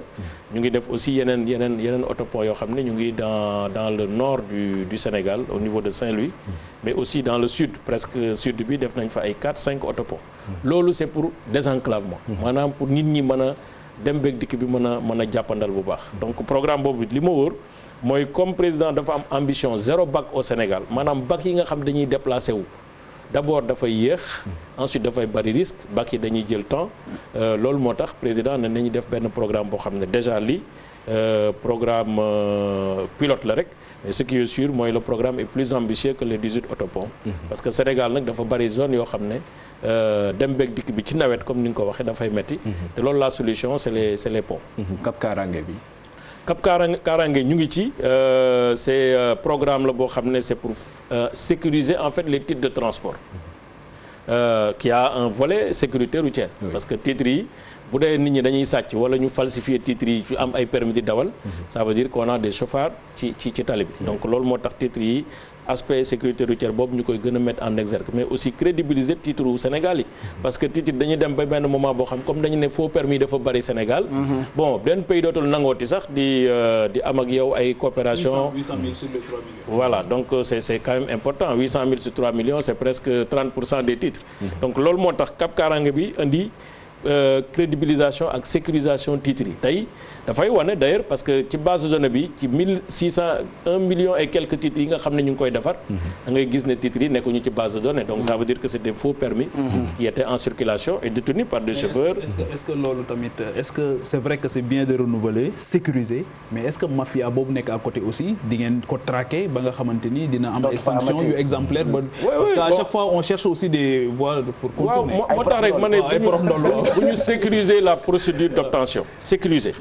ñu ngi def aussi yeneen autopont yoo xam ne ñu ngi dans le nord du Sénégal au niveau de Saint-Louis mais aussi dans le sud presque sud bi def nañ fa ay 4-5 autoponts loolu c'est pour désenclavement maanaam pour nit ñi mën a dem beeg dikk bi mën a jàppandal bu baax donc programme boobu li ma wóor mooy comme président dafa am ambition 0 bac au Sénégal maanaam bac yi nga xam dañuy déplacé wu d'abord dafay yéex ensuite dafay bari risque bac yi dañuy jël temps loolu moo tax président ne nañu def benn programme boo xam ne déjà lii programme pilote la rek mais ce qui est sûr mooy le programme est plus ambitieux que les 18 autoponts parce que Sénégal nag dafa bari zone yoo xam ne dem beeg dikk bi ci nawet comme ni nga ko waxee dafay metti te loolu la solution c'est les ponts Cap Karange bi Cap Karange ñu ngi ci c'est programme la boo xam ne c'est pour sécuriser en fait les titres de transport qui a un volet sécurité routière parce que titres yi bu dee nit ñi dañuy sàcc wala ñu falsifier titres yi ci am ay permis di dawal ça veut dire qu'on a des chauffards ci tali bi donc loolu moo tax titres yi aspect sécurité routière boobu ñu koy gën a mettre en exergue mais aussi crédibiliser titre wu Sénégal yi parce que titre dañuy dem ba benn moment boo xam comme dañu ne faux permis dafa bari Sénégal bon benn pays dootul nangooti sax di am ak yow ay coopération 800 000 sur les 3 millions voilà donc c'est quand même important 800 000 sur 3 millions c'est presque 30% des titres donc loolu moo tax Cap Karange bi indi crédibilisation ak sécurisation titres yi tey dafay wane d'ailleurs parce que ci base de données bi ci 1 million et quelques titres yi nga xam ne ñu ngi koy defar da ngay gis ne titres yi nekkuñu ci base de données donc ça veut dire que c'est des faux permis qui étaient en circulation et détenus par des chauffeurs est-ce que loolu tamit est-ce que c'est vrai que c'est bien de renouveler sécuriser mais est-ce que mafia boobu nekk à côté aussi di ngeen ko traquer ba nga xamante ni dina am ay sanctions yu exemplaires ba parce que à chaque fois on cherche aussi des voies pour contourner moo tax rek ma ne bu ñu sécuriser la procédure d'obtention sécuriser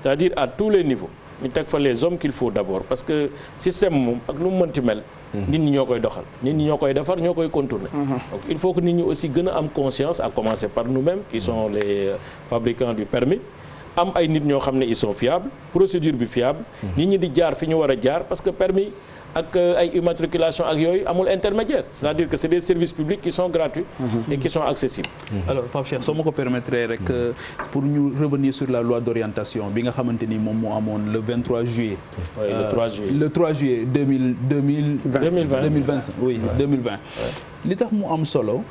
c'est-à-dire à tous les niveaux ñu teg fa les hommes qu'il faut d'abord parce que système moom ak nu mu mënti mel nit ñi ñoo koy doxal nit ñi ñoo koy defar ñoo koy contourner donc il faut que nit ñi aussi gën a am conscience à commencer par nous-mêmes qui sont les fabricants du permis am ay nit ñoo xam ne ils sont fiables procédure bi fiable nit ñi di jaar fi ñu war a jaar parce que permis ak ay immatriculation ak yooyu amul intermédiaire c'est-à-dire que c'est des services publics qui sont gratuits et qui sont accessibles alors Pape Cheikh soo ma ko permettre rek pour ñu revenir sur la loi d'orientation bi nga xamante ni moom moo amoon le 23 juillet le 3 juillet 2020 oui 2020 li tax mu am solo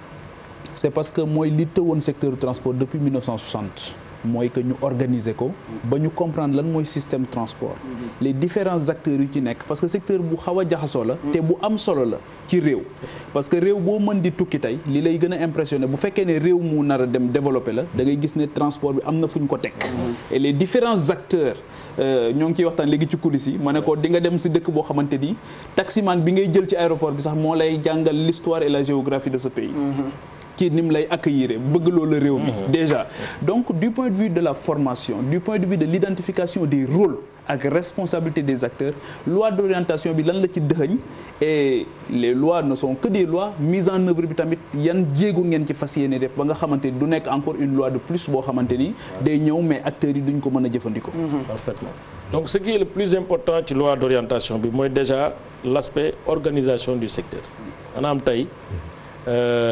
c'est parce que mooy li tëwoon secteur du transport depuis 1960 mooy que ñu organiser ko ba ñu comprendre lan mooy système transport les différents acteurs yu ci nekk parce que secteur bu xaw a jaxasoo la te bu am solo la ci réew parce que réew boo mën di tukki tey li lay gën a impressionné bu fekkee ne réew mu nar a dem développé la da ngay gis ne transport bi am na fu ñu ko teg et les différents acteurs ñoo ngi ciy waxtaan léegi ci coulisses yi ma ne ko di nga dem si dëkk boo xamante ni taximan bi ngay jël ci aéroport bi sax moo lay jàngal l'histoire et la géographie de ce pays ci ni mu lay accueillir bëgg loolu réew mi déjà donc du point de vue de la formation du point de vue de l'identification des rôles ak responsabilité des acteurs loi d'orientation bi lan la ci dëxëñ et les lois ne sont que des lois mise en œuvre bi tamit yan jéego ngeen ci fas yéene def ba nga xamante ni du nekk encore une loi de plus boo xamante ni day ñëw mais acteurs yi duñ ko mën a jëfandikoo parfaitement donc ce qui est le plus important ci loi d'orientation bi mooy déjà l'aspect organisation du secteur maanaam tey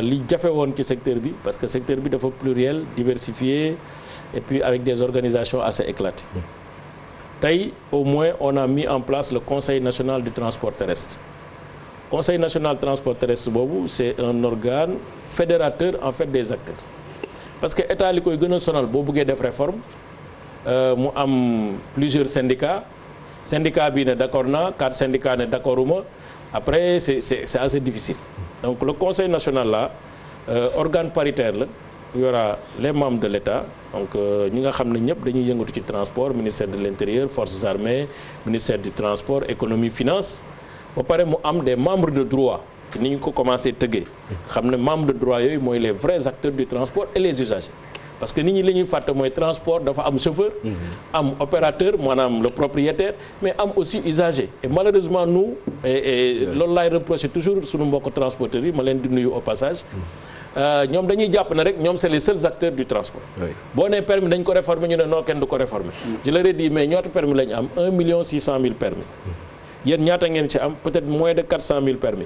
li jafe woon ci secteur bi parce que secteur bi dafa pluriel diversifié et puis avec des organisations assez éclatées tey au moins on a mis en place le Conseil national du transport terrestre Conseil national du transport terrestre boobu c'est un organe fédérateur en fait des acteurs parce que état li koy gën a sonal boo bëggee def réforme mu am plusieurs syndicats syndicat bi ne d'accord naa 4 syndicats ne d'accorduma après c'est assez difficile donc le conseil national là organe paritaire la il y aura les membres de l'État donc ñi nga xam ne ñëpp dañuy yëngatu ci transport ministère de l'intérieur forces armées ministère du transport économie finance ba pare mu am des membres de droit ni ñu ko commencé tëggee xam ne membres de droit yooyu mooy les vrais acteurs du transport et les usagers parce que nit ñi li ñuy fàtte mooy transport dafa am chauffeur am opérateur maanaam le propriétaire mais am aussi usager et malheureusement nous et loolu laay reprocher toujours suñu mbokk transporteurs yi ma leen di nuyu au passage ñoom dañuy jàpp ne rek ñoom c'est les seuls acteurs du transport boo nee permis dañ ko réformer ñu ne non kenn du ko réformer je leur ai dit mais ñaata permis la ñu am 1 600 000 permis yéen ñaata ngeen ci am peut-être moins de 400 000 permis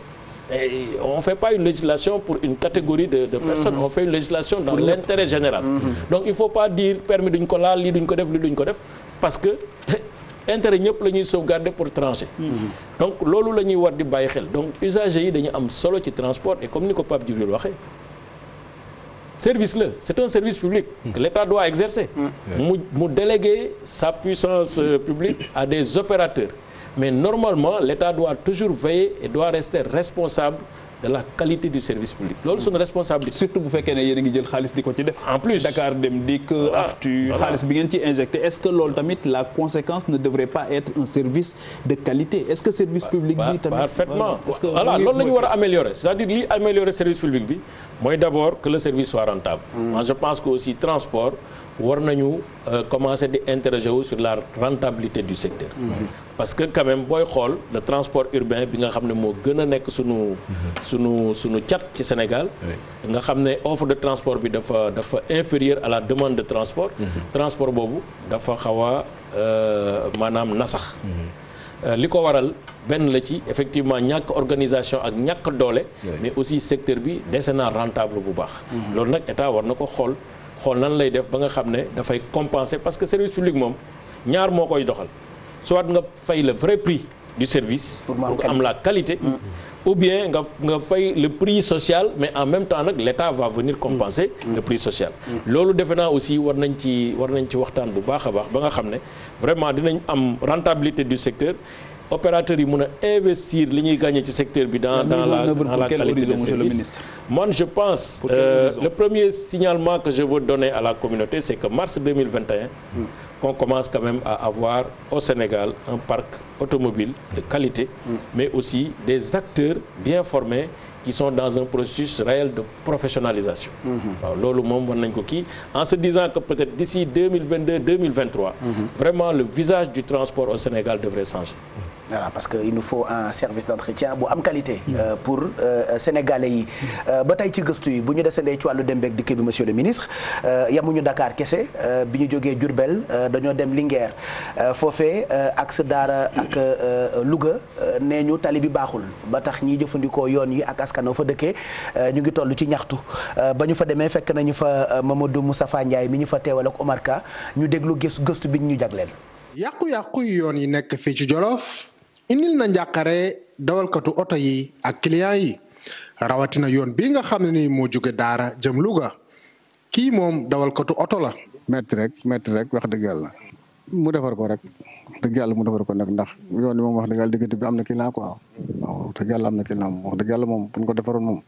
et on fait pas une législation pour une catégorie de personnes on fait une législation dans l'intérêt général donc il faut pas dire permis duñ ko laal lii duñ ko def lii duñ ko def parce que intérêt ñëpp la ñuy sauvegarder pour trancher donc loolu la ñuy war di bàyyi xel donc usagers yi dañu am solo ci transport et comme ni ko Pape Djibril waxee service la c'est un service public que l'État doit exercer mu déléguer sa puissance publique à des opérateurs mais normalement l'État doit toujours veiller et doit rester responsable de la qualité du service public loolu suñu responsabilité surtout bu fekkee ne yéen a ngi jël xaalis di ko ci def en plus Dakar Dem Dikk aftu xaalis bi ngeen ci injecté est-ce que loolu tamit la conséquence ne devrait pas être un service de qualité est-ce que service public bi tamit parfaitement voilà loolu la ñu war a améliorer c'est-à-dire li améliorer service public bi mooy d'abord que le service soit rentable moi je pense que aussi transport war nañu commencer di interroger wu sur la rentabilité du secteur parce que quand même booy xool le transport urbain bi nga xam ne moo gën a nekk sunu cat ci Sénégal nga xam ne offre de transport bi dafa inférieur à la demande de transport transport boobu dafa xaw a maanaam nasax li ko waral benn la ci effectivement ñàkk organisation ak ñàkk doole mais aussi secteur bi dese naa rentable bu baax loolu nag état war na ko xool nan lay def ba nga xam ne dafay compenser parce que service public moom ñaar moo koy doxal soit nga fay le vrai prix du service pour am la qualité ou bien nga fay le prix social mais en même temps nag l'État va venir compenser le prix social loolu defe naa aussi war nañ ci waxtaan bu baax a baax ba nga xam ne vraiment dinañ am rentabilité du secteur opérateurs yi mën a investir li ñuy gagner ci secteur bi dans la qualité de service. Moi je pense le premier signalement que je veux donner à la communauté c'est que mars 2021 qu'on commence quand même à avoir au Sénégal un parc automobile de qualité mais aussi des acteurs bien formés qui sont dans un processus réel de professionnalisation. waaw loolu moom war nañ ko kii en se disant que peut-être d'ici 2022-2023 vraiment le visage du transport au Sénégal devrait changer. Voilà, parce que il nous faut un service d'entretien bu am qualité pour sénégalais yi ba tey ci gëstu yi bu ñu desandee ci wàllu dem beeg dikk bi monsieur le ministre yamuñu Dakar kese bi ñu jógee Diourbel dañoo dem Linguère foofee ak sa Daara ak Louga nee ñu tali bi baaxul ba tax ñiy jëfandikoo yoon yi ak askan fa dëkkee ñu ngi toll ci ñaxtu ba ñu fa demee fekk nañu fa Mamadou Moustapha Ndiaye mi ñu fa teewal ak Omar Ka ñu déglu gëstu bi ñu jagleel. yàqu-yàqu yoon yi nekk fii ci Jolof indil na njàqare dawalkatu oto yi ak client yi rawatina yoon bii nga xam ne ni moo jóge Daara jëm Louga kii moom dawalkatu oto la. metti rek wax dëgg yàlla mu defar ko rek dëgg yàlla mu defar ko nag ndax yoon bi moom wax dëgg yàlla diggante bi am na client quoi waaw wax dëgg yàlla am na client moom wax dëgg yàlla moom bu ñu ko defaroon moom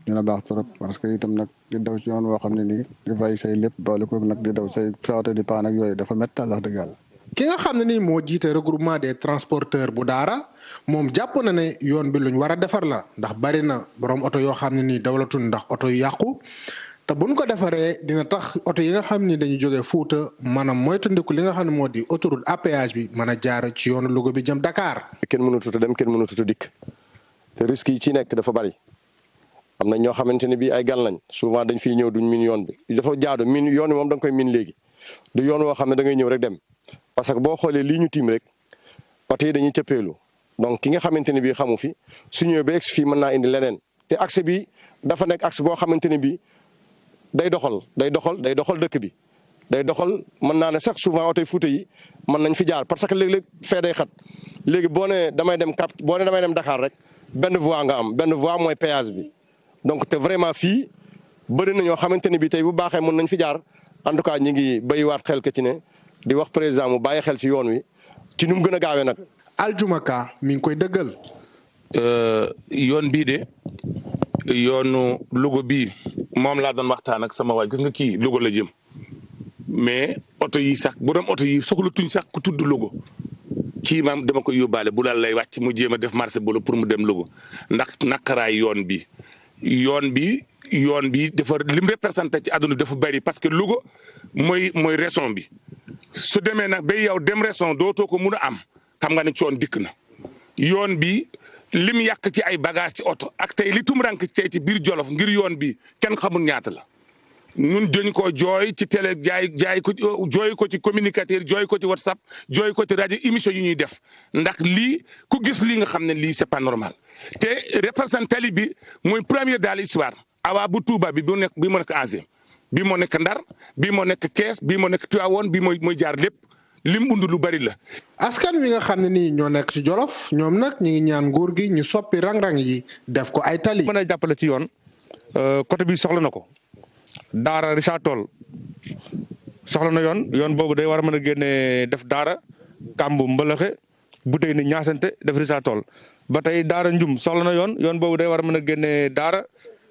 dina baax trop parce que itam nag di daw ci yoon woo xam ne nii di fay say lépp boole ko nag di daw say oto di paan ak yooyu dafa métti wax dëgg yàlla. ki nga xam ne nii moo jiite regroupement des transporteurs bu Daara moom jàpp na ne yoon bi luñ war a defar la ndax bari na borom oto yoo xam ne nii dawlatul ndax oto yu yàqu te buñ ko defaree dina tax oto yi nga xam ni dañuy jógee Fuuta maanaam moytandiku li nga xam ne moo di autoroute à péage bi mën a jaar ci yoonu Louga bi jëm Dakar. kenn mënatut a dem kenn mënatut a dikk te risques yi ci nekk dafa bari am na ñoo xamante ne bii ay gan lañ souvent dañ fiy ñëw duñ min yoon bi dafa jaadu min yoon bi moom da nga koy min léegi du yoon woo xam ne da ngay ñëw rek dem. parce que boo xoolee lii ñu tiim rek oto yi dañuy cëppeelu donc ki nga xamante ne bii xamu fi su ñëwee ba egsi fii mën naa indi leneen te accès bi dafa nekk accès boo xamante ne bii day doxal dëkk bi day doxal mën naa ne sax souvent oto yi Fuuta yi mën nañ fi jaar parce que léeg-léeg fee day xat léegi boo nee damay dem Dakar rek benn voie nga am benn voie mooy péage bi donc te vraiment fii bëri na ñoo xamante ne bii tey bu baaxee mën nañ fi jaar en tout cas ñi ngi béyiwaat xel ke ci ne di wax président mu bàyyi xel ci yoon wi ci nu mu gën a gaawee nag. Aljuma Ka mi ngi koy dëggal. yoon bii de yoonu Louga bii moom laa doon waxtaan ak sama waay gis nga kii Louga la jëm mais oto yi sax bu doon oto yi soxlatuñ sax ku tudd Louga kii maam dama koy yóbbaale bu daal lay wàcc mu jéem a def marché bolo pour mu dem Louga ndax nakaraay yoon bi dafa lim représenté ci àdduna dafa bari parce que Louga mooy région bi su demee nag ba yow dem région dootoo ko mun a am xam nga ne coon dikk na yoon bi lim yàq ci ay bagage ci oto ak tey li tumrank tey ci biir Jolof ngir yoon bi kenn xamul ñaata la ñun dañ ko jooy ci télé jaay ko jooy ko ci communicateur jooy ko ci WhatsApp jooy ko ci rajo émission yi ñuy def ndax lii ku gis lii nga xam ne lii c'est pas normal te représentant bi mooy premier dans l'histoire awa bu Touba bi moo nekk Azem bi moo nekk Ndar bi moo nekk Kees bi moo nekk Tivaouane bi mooy jaar lépp lim undu lu bari la. askan wi nga xam ne nii ñoo nekk ci Jolof ñoom nag ñu ngi ñaan nguur gi ñu soppi rang-rang yi def ko ay tali. mën a jàppale ci yoon côté bi soxla na ko Daara Richard Toll soxla na yoon boobu day war a mën a génne def Daara Kambu Mbalaxe bu tey ni ñaasante def Richard Toll ba tey Daara Njum soxla na yoon boobu day war a mën a génne Daara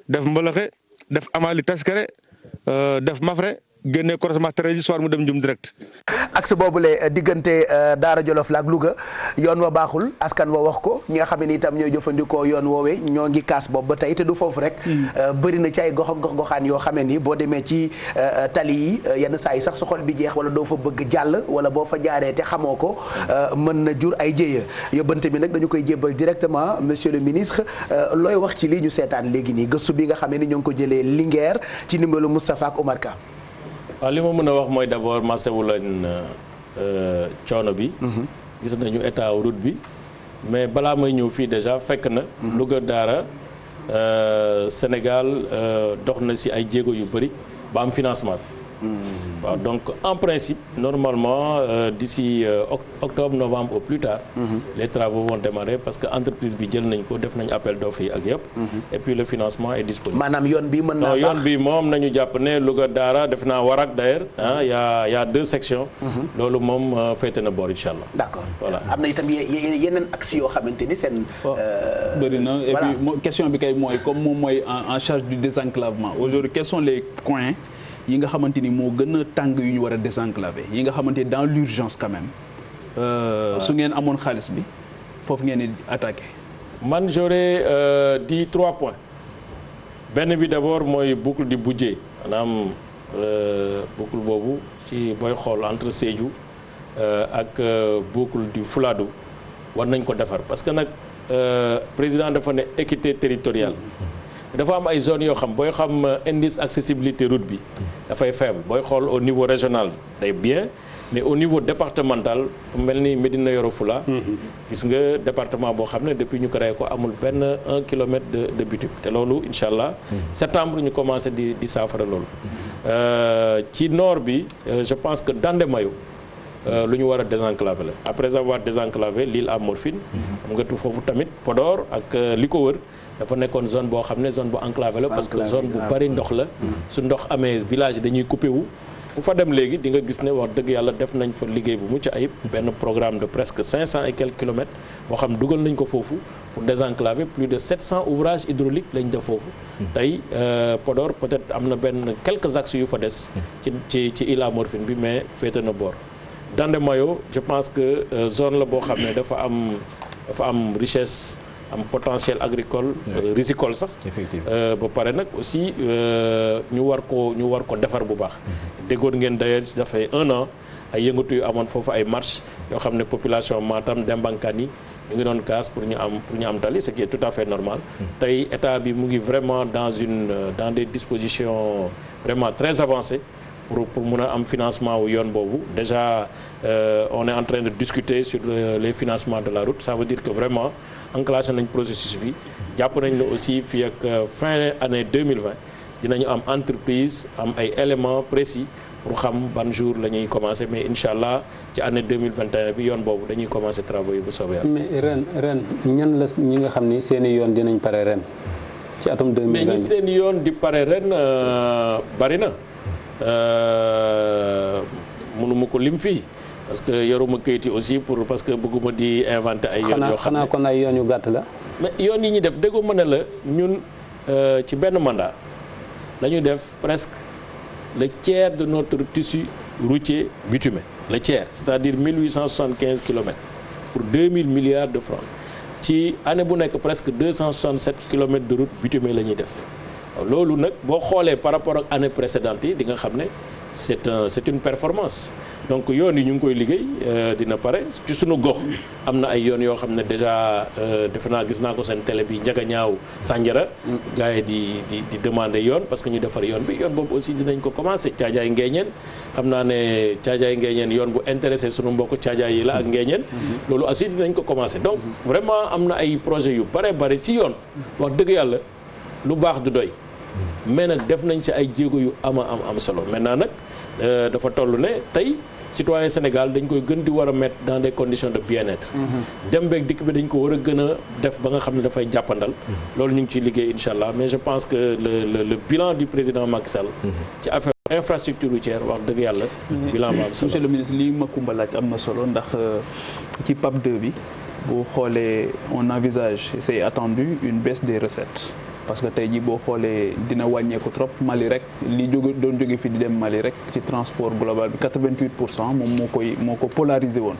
def Mbalaxe def Amali Taskere def Mafre. génne croisement terrestre soir mu dem Njum direct. axe boobule diggante Daara Jolof la ak Louga yoon wa baaxul askan wa wax ko ñi nga xam ne itam ñooy jëfandikoo yoon woowee ñoo ngi kaas boobu ba tey te du foofu rek. bëri na ci ay goxaan yoo xam ne ni boo demee ci tali yi yenn saa yi sax sa xol bi jeex wala doo fa bëgg jàll wala boo fa jaaree te xamoo ko mën na jur ay jéeya yóbbante bi nag dañu koy jébbal directement monsieur le ministre looy wax ci lii ñu seetaan léegi nii gëstu bi nga xam ne ni ñoo ngi ko jëlee Linguère ci ndimbalu Moustapha ak Omar Ka. waaw li ma mën a wax mooy d'abord masawu leen coono bi. gis nañu état route bi mais balaa may ñëw fii déjà fekk na. Louga Daara Sénégal dox na ci ay jéego yu bëri ba am financement bi. waaw donc en principe normalement d'ici octobre novembre au plus tard. Les travaux vont démarrer parce que entreprise bi jël nañ ko def nañ appel d'offres yi ak yëpp. et puis le financement est disponible. maanaam yoon bi mën naa baax yoon bi moom nañu jàpp ne Louga Daara def naa Warak d'ailleurs y a 2 sections. loolu moom féete na boor incha allah. d'accord voilà am na itam yeneen axes yoo xamante ni seen. bëri na et puis question bi kay mooy comme moom mooy en charge du désenclavement aujourd'hui quels sont les coins. yi nga xamante ni moo gën a tàng yu ñu war a désenclaver yi nga xamante ni dans l'urgence quand même su ngeen amoon xaalis bi foofu ngeen di attaqué. man j'aurais dit 3 points benn bi d'abord mooy boucle du Budjé maanaam boucle boobu ci booy xool entre Sédhiou ak boucle du Fouladou war nañ ko defar parce que nag président dafa ne équité territoriale. dafa am ay zones yoo xam booy xam indice accessibilité route bi dafay faible booy xool au niveau régional day bien mais au niveau départemental mel ni Médina Yoro Foulah gis nga département boo xam ne depuis ñu créé ko amul benn 1 kilomètre de bitume te loolu incha allah septembre ñu commencé di saafara loolu ci nord bi je pense que Dandemayo lu ñu war a désenclaver la après avoir désenclavé l'île à Morphine xam nga tu foofu tamit Podor ak li ko wër dafa nekkoon zone boo xam ne zone bu enclavé la parce que zone bu bari ndox la su ndox amee village dañuy coupé wu bu fa dem léegi di nga gis ne wax dëgg yàlla def nañ fa liggéey bu mucc ayib benn programme de presque 500 et quelques kilomètres boo xam dugal nañ ko foofu pour désenclaver plus de 700 ouvrages hydrauliques lañ def foofu tey Podor peut-être am na benn quelques axes yu fa des ci île à Morphine bi mais féete na boor Dandemayo je pense que zone la boo xam ne dafa am richesse am potentiel agricole risicole sax ba pare nag aussi ñu war ko defar bu baax déggoon ngeen d'ailleurs dafay 1 an ay yëngatu yu amoon foofu ay marche yoo xam ne population Matam Dembankaan yi ñu ngi doon kaas pour ñu am tali ce qui est tout à fait normal tey état bi mu ngi vraiment dans des dispositions vraiment très avancées pour mun a am financement wu yoon boobu déjà on est en train de discuter sur les financements de la route ça veut dire que vraiment enclenché nañ processus bi jàpp nañ la aussi fii ak fin année 2020 dinañu am entreprise am ay éléments précis pour xam ban jour la ñuy commencer mais incha allah ci année 2021 bi yoon boobu dañuy commencer travaux yi bu soobee yàlla. mais ren ñan la ñi nga xam ni seeni yoon dinañ pare ren ci atum 2020 mais ñi seeni yoon di pare ren bari na mënuma ko lim fii parce que yoruma kayit yi aussi parce que bëgguma di inventer ay yoon yoo xam ne xanaa kon ay yoon yu gàtt la. mais yoon yi ñu def déggoo mën a la ñun ci benn mandat dañu def presque le tiers de notre tissu routier bitumé le tiers c'est-à-dire 1875 kilomètres pour 2000 milliards de francs ci année bu nekk presque 267 kilomètres de route bitumée la ñuy def loolu nag boo xoolee par rapport ak année précédente yi di nga xam ne c'est une performance donc yoon yi ñu ngi koy liggéey dina pare ci sunu gox am na ay yoon yoo xam ne déjà defe naa gis naa ko seen télé bi njaga ñaaw Sandiara gars yi di demander yoon parce que ñu defar yoon bi yoon boobu aussi dinañ ko commencer caajaay ngeeñeen xam naa ne caajaay ngeeñeen yoon bu intéressé sunu mbokk caajaay yi la ak ngeeñeen loolu aussi dinañ ko commencer donc vraiment am na ay projets yu bare ci yoon wax dëgg yàlla lu baax du doy mais nag def nañ ci ay jéego yu am solo maintenant nag dafa toll ne tey citoyen Sénégal dañ koy gën di war a mettre dans des conditions de bien-être dem beeg dikk bi dañ ko war a gën a def ba nga xam ne dafay jàppandal loolu ñu ngi ciy liggéey incha allah mais je pense que le bilan du président Macky Sall ci affaire infrastructure routière wax dëgg yàlla bilan ba am solo. monsieur le ministre lii Macoumba laaj am na solo ndax ci PAP 2 bi boo xoolee on envisage c'est attendu une baisse des recettes parce que tey jii boo xoolee dina wàññeeku trop Mali rek li doon jóge fi di dem Mali rek ci transport global bi 88% moom moo ko polarisé woon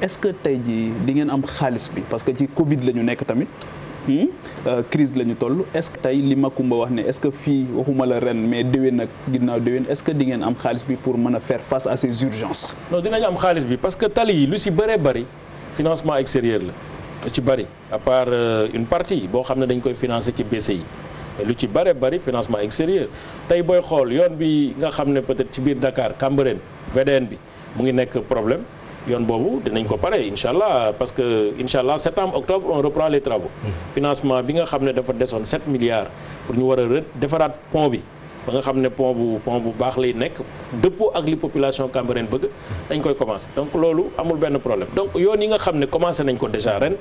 est-ce que tey jii di ngeen am xaalis bi parce que ci Covid la ñu nekk tamit crise la ñu toll est-ce que tey li Macoumba wax ne est-ce que fii waxuma la ren mais déwén ak ginnaaw déwén est-ce que di ngeen am xaalis bi pour mën a faire face à ces urgences. non dinañ am xaalis bi parce que tali yi lu si bëree bëri financement extérieur la. lu ci bari à part une partie boo xam ne dañ koy financer ci BCI mais lu ci bari financement extérieur tey booy xool yoon bi nga xam ne peut-être ci biir Dakar Cambérène VDN bi mu ngi nekk problème yoon boobu dinañ ko pare incha allah parce que incha allah septembre octobre on reprend les travaux financement bi nga xam ne dafa desoon 7 milliards pour ñu war a defaraat pont bi ba nga xam ne pont bu baax lay nekk dëppoo ak li population Cambérène bëgg dañ koy commencer donc loolu amul benn problème donc yoon yi nga xam ne commencé nañ ko déjà ren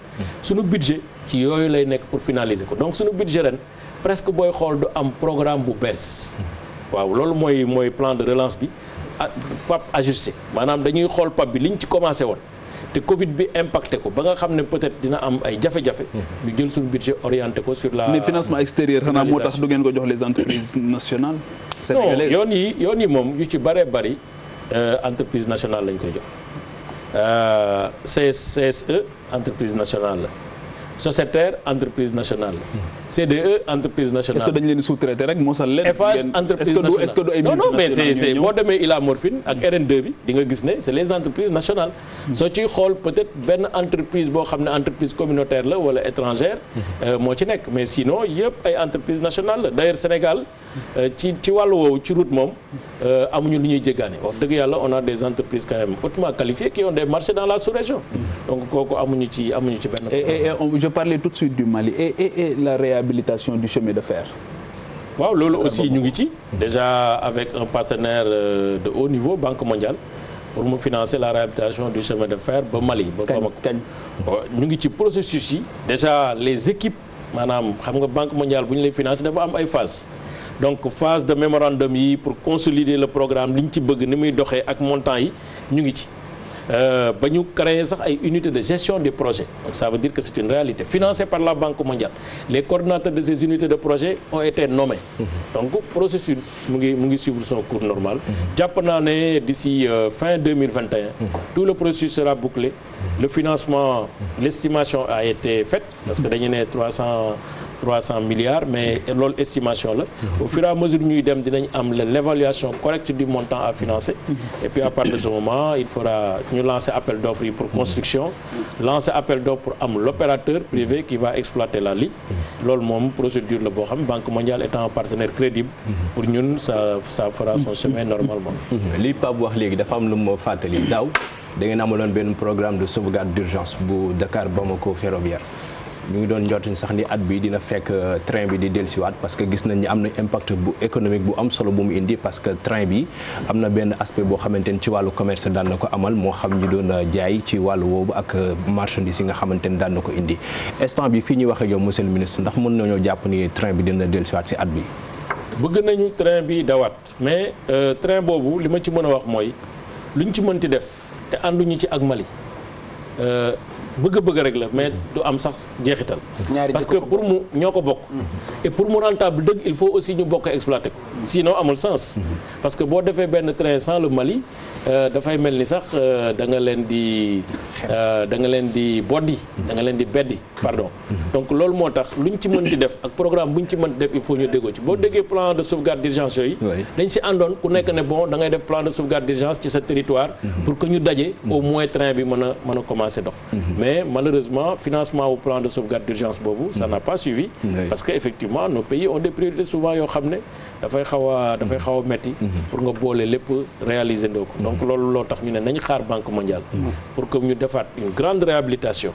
suñu budget ci yooyu lay nekk pour finaliser ko donc suñu budget ren presque booy xool du am programme bu bees waaw loolu mooy plan de relance bi PAP ajusté maanaam dañuy xool PAP bi liñ ci commencé woon te Covid bi impacté ko ba nga xam ne peut-être dina am ay jafe-jafe ñu jël suñu budget orienté ko sur la mais financement extérieur xanaa moo tax du ngeen ko jox les entreprises nationales sénégalaises non yoon yi moom yu ci bari entreprise nationale lañ koy jox CSE entreprise nationale la sociétaire entreprise nationale la CDE entreprise nationale. est-ce que dañu leen sous-traité rek mosal leen. Eiffage entreprise nationale est-ce que du ay non mais c'est boo demee Ila Morphine ak RN2 bi di nga gis ne c'est les entreprises nationales. soo ciy xool peut-être benn entreprise boo xam ne entreprise communautaire la wala étrangère. moo ci nekk mais sinon yëpp ay entreprises nationales la d'ailleurs Sénégal ci wàllu woowu ci route moom amuñu lu ñuy jéggaane wax dëgg yàlla on a des entreprises quand même hautement qualifiées qui ont des marchés dans la sous-région. donc kooku amuñu ci benn. et je parlais tout de suite du Mali et la réhabilitation du chemin de fer. waaw loolu aussi ñu ngi ci déjà avec un partenaire de haut niveau Banque mondiale pour mu financer la réhabilitation du chemin de fer ba Mali ba Bamako. ñu ngi ci processus yi déjà les équipes maanaam xam nga Banque mondiale bu ñu lay financer dafa am ay phases donc phase de mémorandum yi pour consolider le programme li ñu ci bëgg ni muy doxee ak montant yi ñu ngi ci. ba ñu créer sax ay unités de gestion des projets donc ça veut dire que c'est une réalité financée par la Banque mondiale les coordinateurs de ces unités de projet ont été nommés donc processus mu ngi suivre son cours normal jàpp naa ne d'ici fin 2021 tout le processus sera bouclé le financement l'estimation a été faite parce que dañu ne 300 milliards mais loolu estimation la au fur et à mesure ñuy dem dinañ am l'évaluation correcte du montant à financer et puis à partir de ce moment il faudra ñu lancer appel d'offres yi pour construction lancer appel d'offres pour am l'opérateur privé qui va exploiter la ligne loolu moom procédure la boo xam Banque mondiale étant un partenaire crédible pour ñun ça fera son chemin normalement. li Pape wax léegi dafa am lu ma fàttali daaw da ngeen amaloon benn programme de sauvegarde d'urgence bu Dakar Bamako ferroviaire. ñu ngi doon njorti sax ni at bi dina fekk train bi di dellusiwaat parce que gis nañ ni am na impact bu économique bu am solo bu mu indi parce que train bi am na benn aspect boo xamante ni ci wàllu commerce daan na ko amal moo xam ñu doon jaay ci wàllu woowu ak marchandise yi nga xamante ni daan na ko indi instant bi fii ñuy waxee yow monsieur le ministre ndax mën nañoo jàpp ni train bi dina dellusiwaat si at bi. bëgg nañu train bi dawaat mais train boobu li ma ci mën a wax mooy luñ ci mënti def te ànduñu ci ak Mali bëgg-bëgg rek la mais du am sax jeexital. parce que pour mu ñoo ko bokk. et pour mu rentable dëgg il faut aussi ñu bokk exploiter ko. sinon amul sens. parce que boo defee benn train sans le Mali dafay mel ni sax da nga leen di boddi da nga leen di beddi pardon. donc loolu moo tax luñ ci mën di def ak programme buñ ci mën di def il faut ñu déggoo ci boo déggee plan de sauvegarde d'urgence yooyu. dañ si àndoon ku nekk ne bon da ngay def plan de sauvegarde d'urgence ci sa territoire. pour que ñu daje au moins train bi mën a commencer dox. mais malheureusement financement au plan de sauvegarde d'urgence boobu ça n'a pas suivi parce que effectivement nos pays ont des priorités souvent yoo xam ne dafay xaw a metti pour nga boole lépp réaliser ndoo ko donc loolu loo tax ñu ne nañ xaar Banque mondiale pour que ñu defaat une grande réhabilitation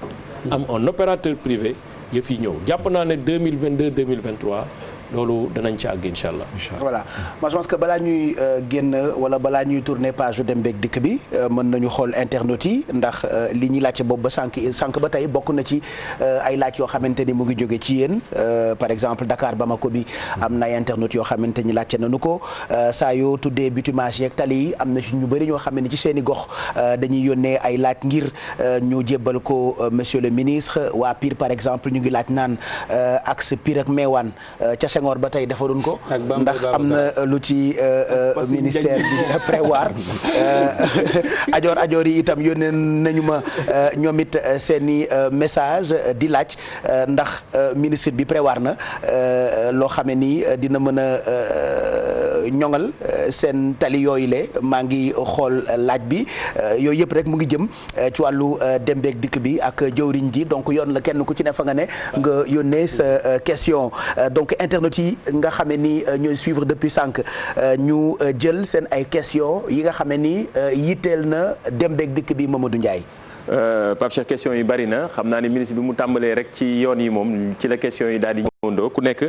am un opérateur privé yëf yi ñëw jàpp naa ne 2022 2023 loolu danañ ci àgg incha allah. voilà moi je pense que balaa ñuy génn wala balaa ñuy tourner page yu dem beeg dikk bi mën nañu xool internautes yi ndax li ñuy laajte boobu ba sànq ba tey bokk na ci ay laaj yoo xamante ni mu ngi jóge ci yéen par exemple Dakar Bamako bi am na ay internautes yoo xamante ni laajte nañu ko saa yoo tuddee bitumage yeeg tali yi am na ci ñu bëri ñoo xam ne ci seen i gox dañuy yónnee ay laaj ngir ñu jébbal ko monsieur le ministre waa Pire par exemple ñu ngi laaj naan axe Pire ak Mewane ca Senghor ba tey defaruñ ko ndax am na lu ci ministère bi prévoir ajoor yi itam yónnee nañu ma ñoom it seeni message di laaj ndax ministre bi prévoir na loo xamee ni dina mën a ñoŋal seen tali yooyu le maa ngi xool laaj bi yooyu yëpp rek mu ngi jëm ci wàllu dem beeg dikk bi ak jëwriñ ji donc yoon la kenn ku ci ne fa nga ne nga yónnee sa question donc internet yi nga xamee ni ñooy suivre depuis sànq ñu jël seen ay question yi nga xamee ni yitteel na dem beeg dikk bi Mamadou Ndiaye. Pape Cheikh question yi bari na xam naa ne ministre bi mu tàmbalee rek ci yoon yi moom ci la question yi daal di ñëwandoo ku nekk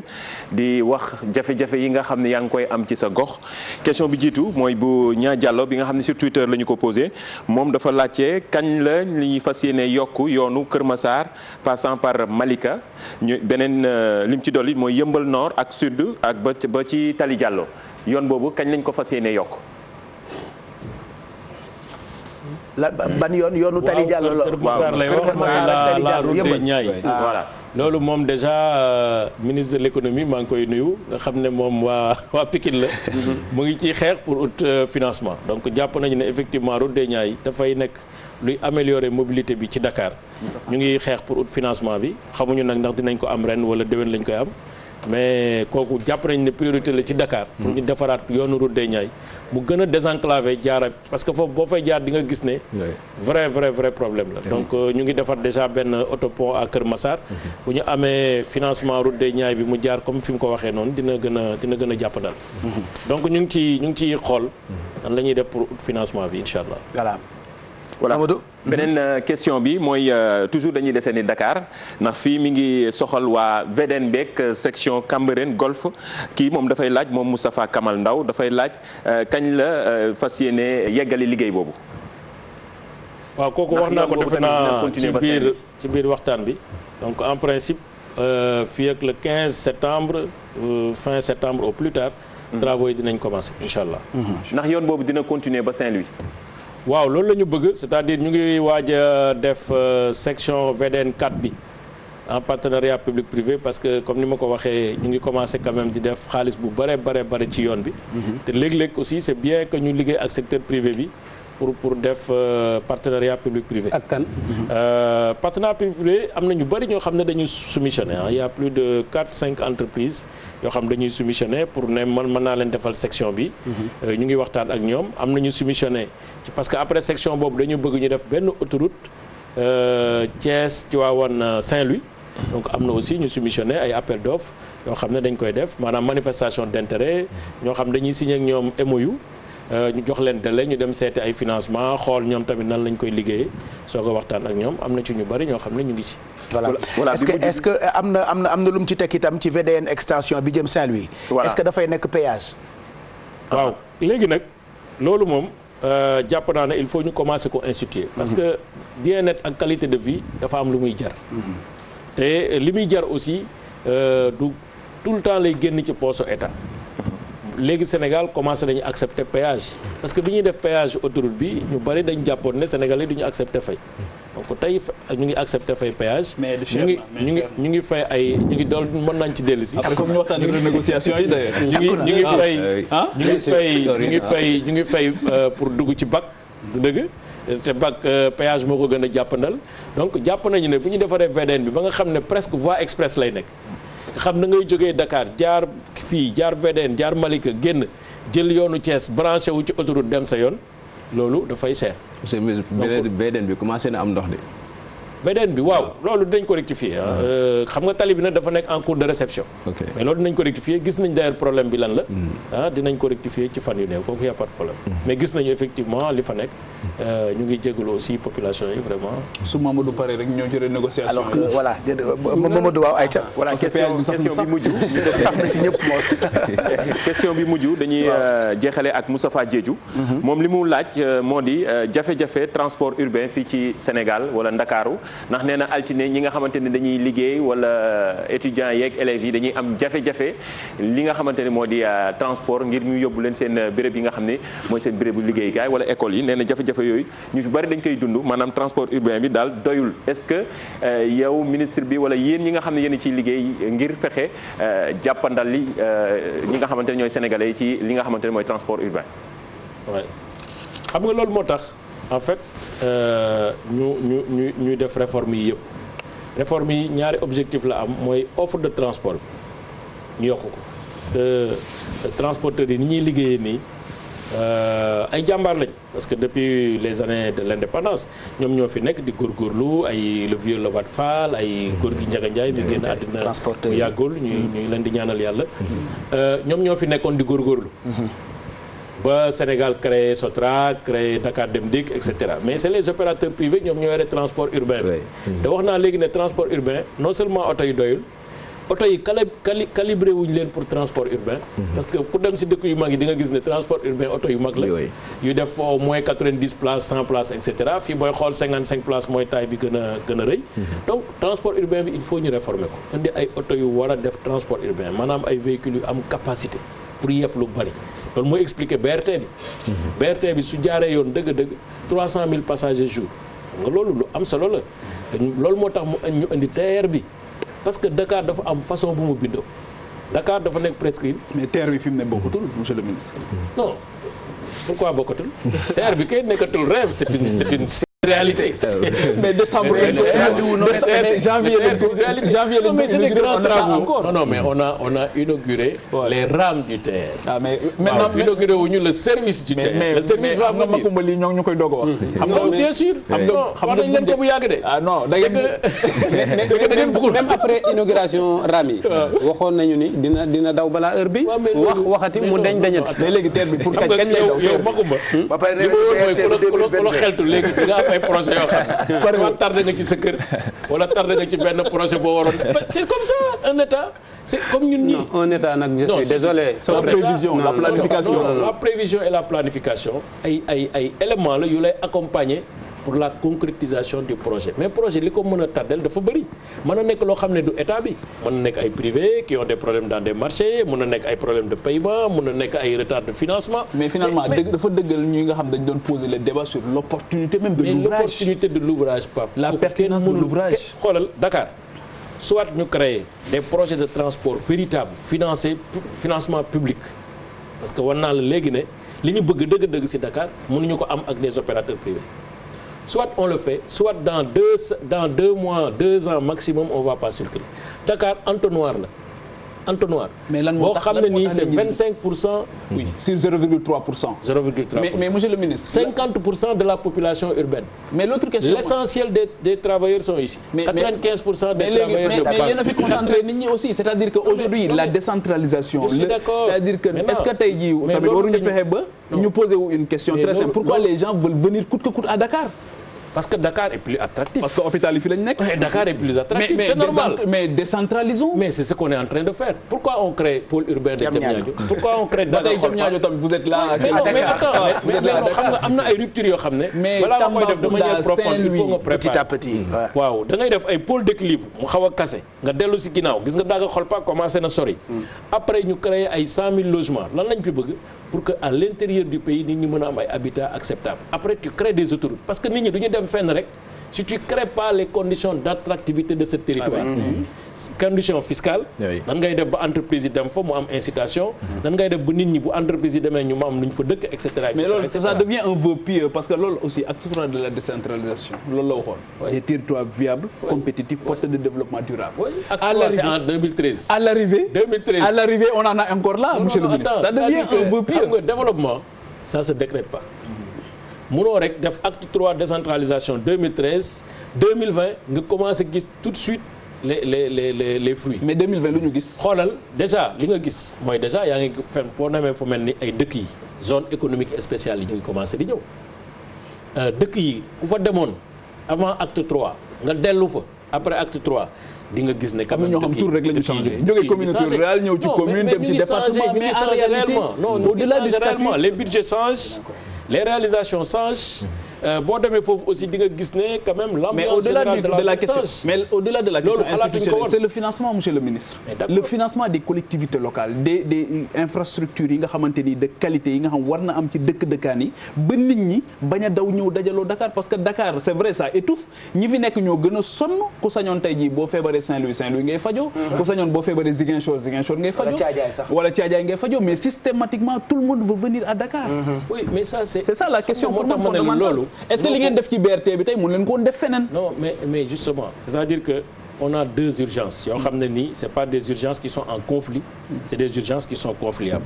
di wax jafe-jafe yi nga xam ne yaa ngi koy am ci sa gox. question bi jiitu mooy bu ñaa Diallo bi nga xam ne sur Twitter la ñu ko posé moom dafa laajte kañ la li fas yéene yokk yoonu Kër Massar passant par Malika ñu beneen lim ci dolli mooy Yëmbal Nord ak Sud ak ba ci Tali Diallo yoon boobu kañ lañ ko fas yéene yokk. ban yoonu Tali Diallo la Kër Massar lay wax la route des Niayes voilà loolu moom déjà ministre de l'économie maa ngi koy nuyu nga xam ne moom waa Pikine la mu ngi ciy xeex pour ut financement donc jàpp nañu ne effectivement route des Niayes dafay nekk luy améliorer mobilité bi ci Dakar ñu ngi xeex pour ut financement bi xamuñu nag ndax dinañ ko am ren wala déwén lañ koy am mais kooku jàpp nañ ne priorité la ci Dakar pour ñu defaraat yoonu route des Niayes mu gën a désenclavé jaara parce que foofu boo fay jaar di nga gis ne vrai problème la donc ñu ngi defar déjà benn autopont à Kër Massar bu ñu amee financement route des Niayes bi mu jaar comme fi mu ko waxee noonu dina gën a jàppandal donc ñu ngi ciy xool nan la ñuy def pour financement bi incha allah voilà beneen question bi mooy toujours dañuy desee ni Dakar ndax fii mi ngi soxal waa VDN beeg section Cambérène Golf kii moom dafay laaj moom Moustapha Kamal Ndaw dafay laaj kañ la fas yéene yeggali liggéey boobu. waaw kooku wax naa ko defe naa ci biir waxtaan bi donc en principe fii ak le 15 septembre fin septembre au plus tard. travaux yi dinañ commencer incha allah. ndax yoon boobu dina continuer ba Saint-Louis. waaw loolu la ñu bëgg c'est-à-dire ñu ngi waaj a def section VDN 4 bi en partenariat public privé parce que comme ni ma ko waxee ñu ngi commencé quand même di def xaalis bu bare ci yoon bi te léeg-léeg aussi c'est bien que ñu liggéey ak secteur privé bi pour def partenariat public privé. ak kan. partenariat public privé am na ñu bëri ñoo xam ne dañuy soumissionné il y a plus de 4-5 entreprises yoo xam dañuy soumissionné pour ne mën naa leen defal section bi. ñu ngi waxtaan ak ñoom am na ñu soumissionné parce que après section boobu dañu bëgg ñu def benn autoroute Thiès Tivaouane Saint-Louis donc am na aussi ñu soumissionné ay appel d'offres yoo xam ne dañ koy def maanaam manifestation d'intérêt ñoo xam dañuy signé ak ñoom MOU. ñu jox leen délai ñu dem seeti ay financement xool ñoom tamit nan lañ koy liggéeyee soog a waxtaan ak ñoom am na ci ñu bari ñoo xam ne ñu ngi ci. voilà est-ce que am na lu mu ci teg itam ci VDN extension bi jëm Saint-Louis. est-ce que dafay nekk péage. waaw léegi nag loolu moom jàpp naa ne il faut ñu commencer ko instituer. parce que bien-être ak qualité de vie dafa am lu muy jar. te li muy jar aussi du tout le temps lay génn ci poche état. léegi Sénégal commencé nañu accepter péage parce que bi ñuy def péage autoroute bi ñu bari dañ jàppoon ne Sénégalais du ñu accepter fay donc tey ñu ngi accepter fay péage. mais ñu ngi fay ay ñu ngi dool mën nañ ci dellu si. après comme ñu waxtaanee renégociation yi d'ailleurs. ñu ngi fay pour dugg ci bac du dëgg. te bac péage moo ko gën a jàppandal donc jàpp nañu ne bu ñu defaree VDN bi ba nga xam ne presque voie express lay nekk nga xam na ngay jógee Dakar jaar fii jaar VDN jaar Malika génn jël yoonu Thiès branché wu ci autoroute dem sa yoon loolu dafay seer. VDN bi commencé na am ndox de. VDN bi waaw loolu dinañ ko rectifier xam nga tali bi nag dafa nekk en cours de réception. mais loolu dinañ ko rectifier gis nañ d'ailleurs problème bi lan la. dinañ ko rectifier ci fan yu néew kooku y a pas de problème. mais gis nañu effectivement li fa nekk ñu ngi jégalu aussi population yi vraiment. su Mamadou pare rek ñoo jëlee négociation. alors que voilà Mamadou waaw ayca. voilà question bi mujj. sax na ci ñëpp moos. question bi mujj dañuy jeexale ak Moustapha Diédhiou. moom li mu laaj moo di jafe-jafe transport urbain fii ci Sénégal wala Ndakaaru ndax nee na altine ñi nga xamante ne dañuy liggéey wala étudiants yeeg élèves yi dañuy am jafe-jafe li nga xamante ne moo di transport ngir ñu yóbbu leen seen béréb yi nga xam ne mooy seen bérébu liggéeykaay wala école yi nee na jafe-jafe yooyu ñu bari dañ koy dund maanaam transport urbain bi daal doyul est-ce que yow ministre bi wala yéen ñi nga xam ne yéen ciy liggéey ngir fexe jàppandal li ñi nga xamante ne ñooy sénégalais yi ci li nga xamante ne mooy transport urbain. waaw xam nga loolu moo tax en fait ñu def réforme yi yëpp réforme yi ñaari objectif la am mooy offre de transport bi ñu yokk ko parce que transporteurs yi ni ñuy liggéeyee nii ay jàmbaar lañ parce que depuis les années de l'indépendance ñoom ñoo fi nekk di góorgóorlu ay le vieux Lobatt Fall ay góor gi Ndiaga Ndiaye mi génn àddina bu yàggul ñuy leen di ñaanal yàlla ñoom ñoo fi nekkoon di góorgóorlu ba Sénégal créé Sotrac créé Dakar Dem Dikk et cetera mais c'est les opérateurs privés ñoom ñoo yore transport urbain bi te wax naa léegi ne transport urbain non seulement oto yi doyul oto yi calibré wuñ leen pour transport urbain parce que pour dem si dëkk yu mag yi di nga gis ne transport urbain oto yu mag la yu def au moins 90 places 100 places et cetera fii booy xool 55 places mooy taille bi gën a rëy donc transport urbain bi il faut ñu réformer ko indi ay oto yu war a def transport urbain maanaam ay véhicules yu am capacité pour yëpp lu bari loolu mooy expliquer BRT bi BRT bi su jaaree yoon dëgg-dëgg 300 000 passagers jour xam nga loolu lu am solo la loolu moo tax ñu indi TER bi parce que Dakar dafa am façon bu mu bindoo Dakar dafa nekk presque. mais TER bi fi mu ne bokkatul monsieur le ministre. non pourquoi bokkatul TER bi kay nekkatul rêve c'est une réalité. mais décembre janvier mais c'est des grands travaux. non mais on a inauguré les rames du TER. mais maintenant inauguré wuñu le service du TER. le service va nga Makumba lii ñoo ñu koy doog a wax. xam nga bien sûr. xam nga dañ leen ko bu yàgg de. non da ngeen même après inauguration rames yi. waxoon nañu ni dina daw balaa heure bi. waxati mu dañ dañat. mais léegi TER bi pour kañ lay daw yow Makumba. ba pare nee nañu xeltu léegi nga am ay projet yoo xam ne soit tardé nga ci sa kër wala tardé nga ci benn projet boo waroon c'est comme ça un état c'est comme ñun ñii. un état nag je suis désolé. la prévision la planification. la prévision et la planification ay éléments la yu lay accompagner pour la concrétisation du projet mais projet li ko mën a tardel dafa bëri mën na nekk loo xam ne du état bi mën na nekk ay privés qui ont des problèmes dans des marchés mën na nekk ay problèmes de paiement mën na nekk ay retard de financement. mais finalement dafa dëggal ñi nga xam dañ doon poser le débat sur l'opportunité même de l'ouvrage. mais l'opportunité de l'ouvrage Pape. la pertinence de l'ouvrage. xoolal Dakar soit ñu créer des projets de transport véritables financement public parce que war naa la léegi ne li ñu bëgg dëgg-dëgg ci Dakar mënuñu ko am ak des opérateurs privés. soit on le fait soit dans 2 mois 2 ans maximum on va pas circuler Dakar entonnoir la entonnoir. mais lan moo tax boo xam ne nii c'est 25%. oui sur 0,3%. 0,3%. mais monsieur le ministre. 50% de la population urbaine. mais l'autre question. l'essentiel des travailleurs sont ici. 95% des travailleurs de mais yéen a fi concentré nit ñi aussi c'est-à-dire que aujourd'hui la décentralisation. je suis d'accord c'est-à-dire que est-ce que tey jii tamit waruñu fexe ba. ñu poser wu une question très simple pourquoi les gens veulent venir coûte que coûte à Dakar. parce que Dakar est plus attractif. parce que hôpital yi fi lañ nekk. Dakar est plus attractif, c'est normal. Mais décentralisons. Mais c'est ce qu'on est en train de faire. Pourquoi on crée pôle urbain de Diamniadio? Pourquoi on crée Daga Diamniadio tam vous êtes là. mais non xam nga am na ay ruptures yoo xam ne. mais balaa nga koy def de manière profonde il faut nga préparer. petit à petit. waaw da ngay def ay pôle d'équilibre mu xaw a kase nga dellu si ginnaaw gis nga Daga Kholpa commencé na sori. après ñu créer ay 100 000 logements lan lañ fi bëgg pour que à l'intérieur du pays nit ñi mën a am ay habitats acceptables. après tu crées des autoroutes parce que nit ñi du ñu dem fenn rek. Si tu ne crées pas les conditions d'attractivité de ce territoire, conditions fiscales, nan ngay def ba entreprise yi dem fa mu am incitation, nan ngay def ba nit ñi bu entreprise yi demee ñu mu am lu ñu fa dëkk et cetera. mais loolu ça devient un vœu pieux parce que loolu aussi acte trois de la décentralisation loolu la waxoon. des territoires viables, compétitifs, porteurs de développement durable. Oui, acte trois c'est en 2013. À l'arrivée, on en a encore là, monsieur le ministre. Ça devient un vœu pieux. Xam nga développement, ça se décrète pas. Munoo rek def acte 3 décentralisation 2013 2020 nga commencé gis tout de suite les fruits. mais 2020 lu ñu gis. xoolal déjà li nga gis mooy déjà yaa ngi fen boo namee fu mel ni ay dëkk yi zone économique spéciale yi ñu ngi commencé di ñëw dëkk yi ku fa demoon avant acte 3 nga dellu fa après acte 3 di nga gis ne. am na ñoo xam tur rek la ñu changé jógee communauté rurale ñëw ci commune dem ci département mais en réalité au-delà du statut les budgets changent. Les réalisations changent. Boo demee foofu aussi di nga gis ne quand même l'ambiance générale de la question. Mais au-delà de la question institutionnelle, c'est le financement, monsieur le ministre. Le financement des collectivités locales, des infrastructures yi nga xamante ni de qualité yi nga xam war na am ci dëkk-dëkkaan yi ba nit ñi bañ a daw ñëw dajaloo Dakar parce que Dakar c'est vrai ça étouffe ñi fi nekk ñoo gën a sonn ku sañoon tey jii boo feebaree Saint-Louis ngay fajoo. ku sañoon boo feebaree Ziguinchor ngay fajoo. wala Thiadiaye ngay fajoo mais systématiquement tout le monde veut venir à Dakar. Oui, mais ça c'est ça la question pour moi fondamentale. Est-ce que li ngeen def ci BRT bi tey mën leen ko def feneen. non mais justement c'est-à-dire que on a deux urgences yoo xam ne nii c'est pas des urgences qui sont en conflit c'est des urgences qui sont confliables.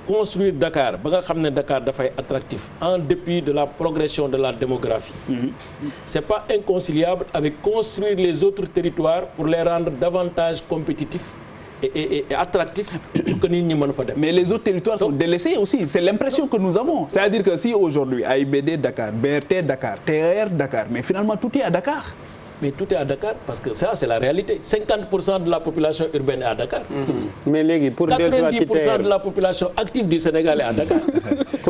Construire Dakar ba nga xam ne Dakar dafay attractif en dépit de la progression de la démographie. C'est pas inconciliable avec construire les autres territoires pour les rendre davantage compétitifs et attractif pour que nit ñi mën fa dem. Mais les autres territoires sont délaissés aussi. C'est l'impression que nous avons. C'est-à-dire que si aujourd'hui AIBD Dakar, BRT Dakar, TER Dakar, mais finalement tout est à Dakar. Mais tout est à Dakar parce que ça c'est la réalité. 50% de la population urbaine est à Dakar. Mais léegi pour 90% de la population active du Sénégal est à Dakar.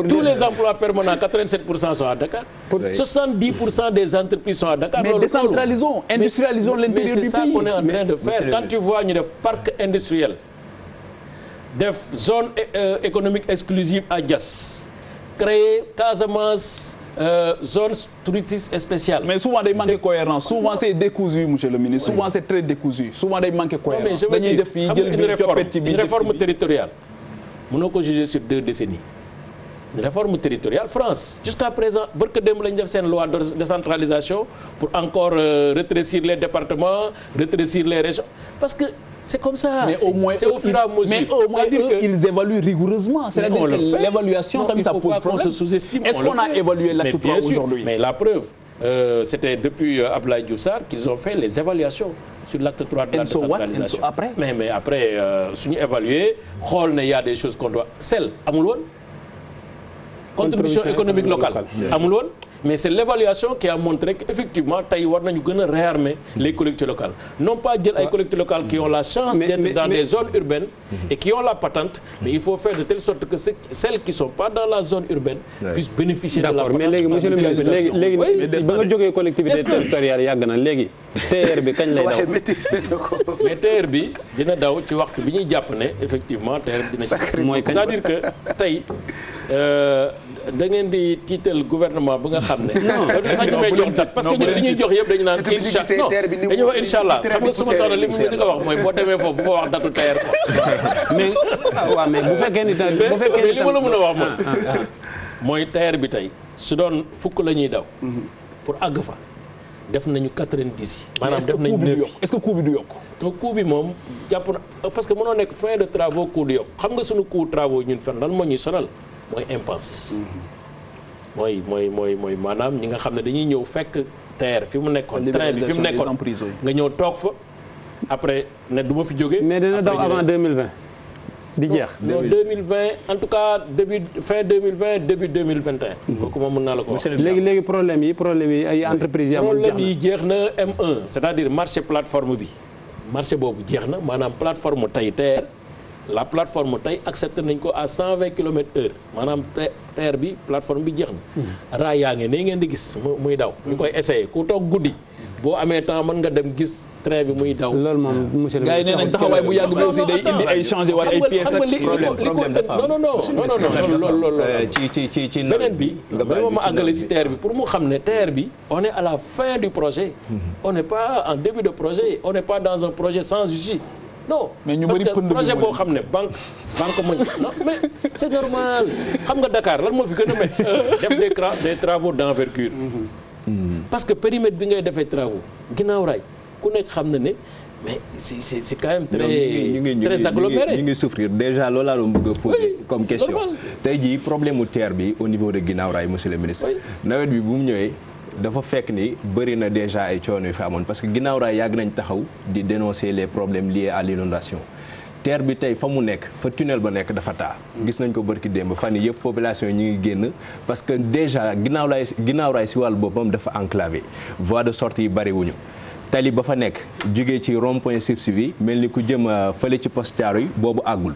Tous les emplois permanents, 87% sont à Dakar. 70% des entreprises sont à Dakar. Mais décentralisons, industrialisons l'intérieur du pays. Mais c'est ça qu'on est en train de faire. Quand tu vois ñu def parc industriel, def zone économique exclusive à Diass, créer Casamance. Zone touristique spéciale. Mais souvent day manquer cohérence souvent c'est décousu monsieur le ministre souvent c'est très décousu souvent day manquer cohérence. dañuy def fii jël une réforme territoriale mënoo ko juger sur 2 décennies. Une réforme territoriale France jusqu'à présent barke démb lañu def seen loi de décentralisation pour encore rétrécir les départements rétrécir les régions parce que c'est comme ça. Mais au moins, ils évaluent rigoureusement. C'est-à-dire que l'évaluation, ça pose problème. Est-ce qu'on a évalué l'acte 3 aujourd'hui? Mais la preuve, c'était depuis Abdoulaye Diouf Sarr qu'ils ont fait les évaluations sur l'acte 3 de la décentralisation. Mais après, suñu évaluer, xool ne y a des choses qu'on doit. Amul woon contribution économique locale amul woon. Mais c'est l'évaluation qui a montré qu'effectivement tey war nañu gën a réarmer les collectivités locales non pas jël ay collectivités locales qui ont la chance d'être dans des zones urbaines et qui ont la patente mais il faut faire de telle sorte que celles qui sont pas dans la zone urbaine puissent bénéficier de la patente. Mais léegi monsieur le ministre léegi ba nga jógee collectivité territoriale yàgg na léegi TER bi kañ lay daw mais TER bi dina daw ci waxtu bi ñuy jàpp ne effectivement TER bi dina ci mooy c'est-à-dire que tey da ngeen di tiital gouvernement ba nga xam ne. non sax ñu may jox date parce que ñun li ñuy jox yëpp dañu naan dañuy wax incha allah xam nga su ma soxla li mu di ko wax mooy boo demee foofu bu ko wax datu TER ko. mais waaw mais bu fekkee ni li ma la mën a wax mooy TER bi tey su doon fukk la ñuy daw. pour àgg fa def nañu 90 yi. maanaam def nañu 9 est-ce que coût bi du yokk. coût bi moom jàpp na parce que mënoo nekk fin de travaux coût du yokk xam nga suñu coût travaux ñun fan lan moo ñuy sonal. mooy impasse mooy maanaam ñi nga xam ne dañuy ñëw fekk TER fi mu nekkoon train bi fi mu nekkoon nga ñëw toog fa après ne du ma fi jógee mais dina daw avant 2020 di jeex. non 2020 en tout cas fin 2020 début 2021. kooku moom mën naa la ko wax. léegi problème yi ay entreprises yi amul problème yi jeex na M1 c'est-à-dire marché plateforme bi marché boobu jeex na maanaam plateforme tey TER la plateforme tey accepté nañ ko à 120 km/h maanaam TER bi plateforme bi jeex na. raay yaa ngi nii ngeen di gis muy daw. ñu koy essayé ku toog guddi boo amee temps mën nga dem gis train bi muy daw. loolu moom monsieur le ministre gars yi nee nañ taxawaay bu yàgg bi aussi day indi ay changé wala ay pièces ak problème dafa am. non loolu ci beneen bi ba ma àggale si TER bi pour mu xam ne TER bi on est à la fin du projet. on n'est pas en début de projet on n'est pas dans un projet sans issue. non parce que projet boo xam ne banque mondiale non mais c'est normal xam nga Dakar lan moo fi gën a métti def des travaux d'envergure. parce que périmètre bi ngay defee travaux ginnaaw raay ku nekk xam na ne mais c'est quand même très aggloméré. ñu ngi souffrir déjà loolu laa doon bëgg a poser comme question tey jii problème mu TER bi au niveau de ginnaaw raay monsieur le ministre nawet bi bu mu ñëwee dafa fekk ni bëri na déjà ay coono yu fi amoon parce que ginnaaw raay yàgg nañ taxaw di dénoncer les problèmes liés à l'inondation TER bi tey fa mu nekk fa tunnel ba nekk dafa taa gis nañ ko bërki démb fan yii yëpp population yi ñu ngi génn parce que déjà ginnaaw raay si wàllu boppam dafa enclavé voie de sortie yi bëriwuñu tali ba fa nekk jugee ci rond point Sibsi bi mel ni ku jëm fële ci poste Thiaroye yi boobu àggul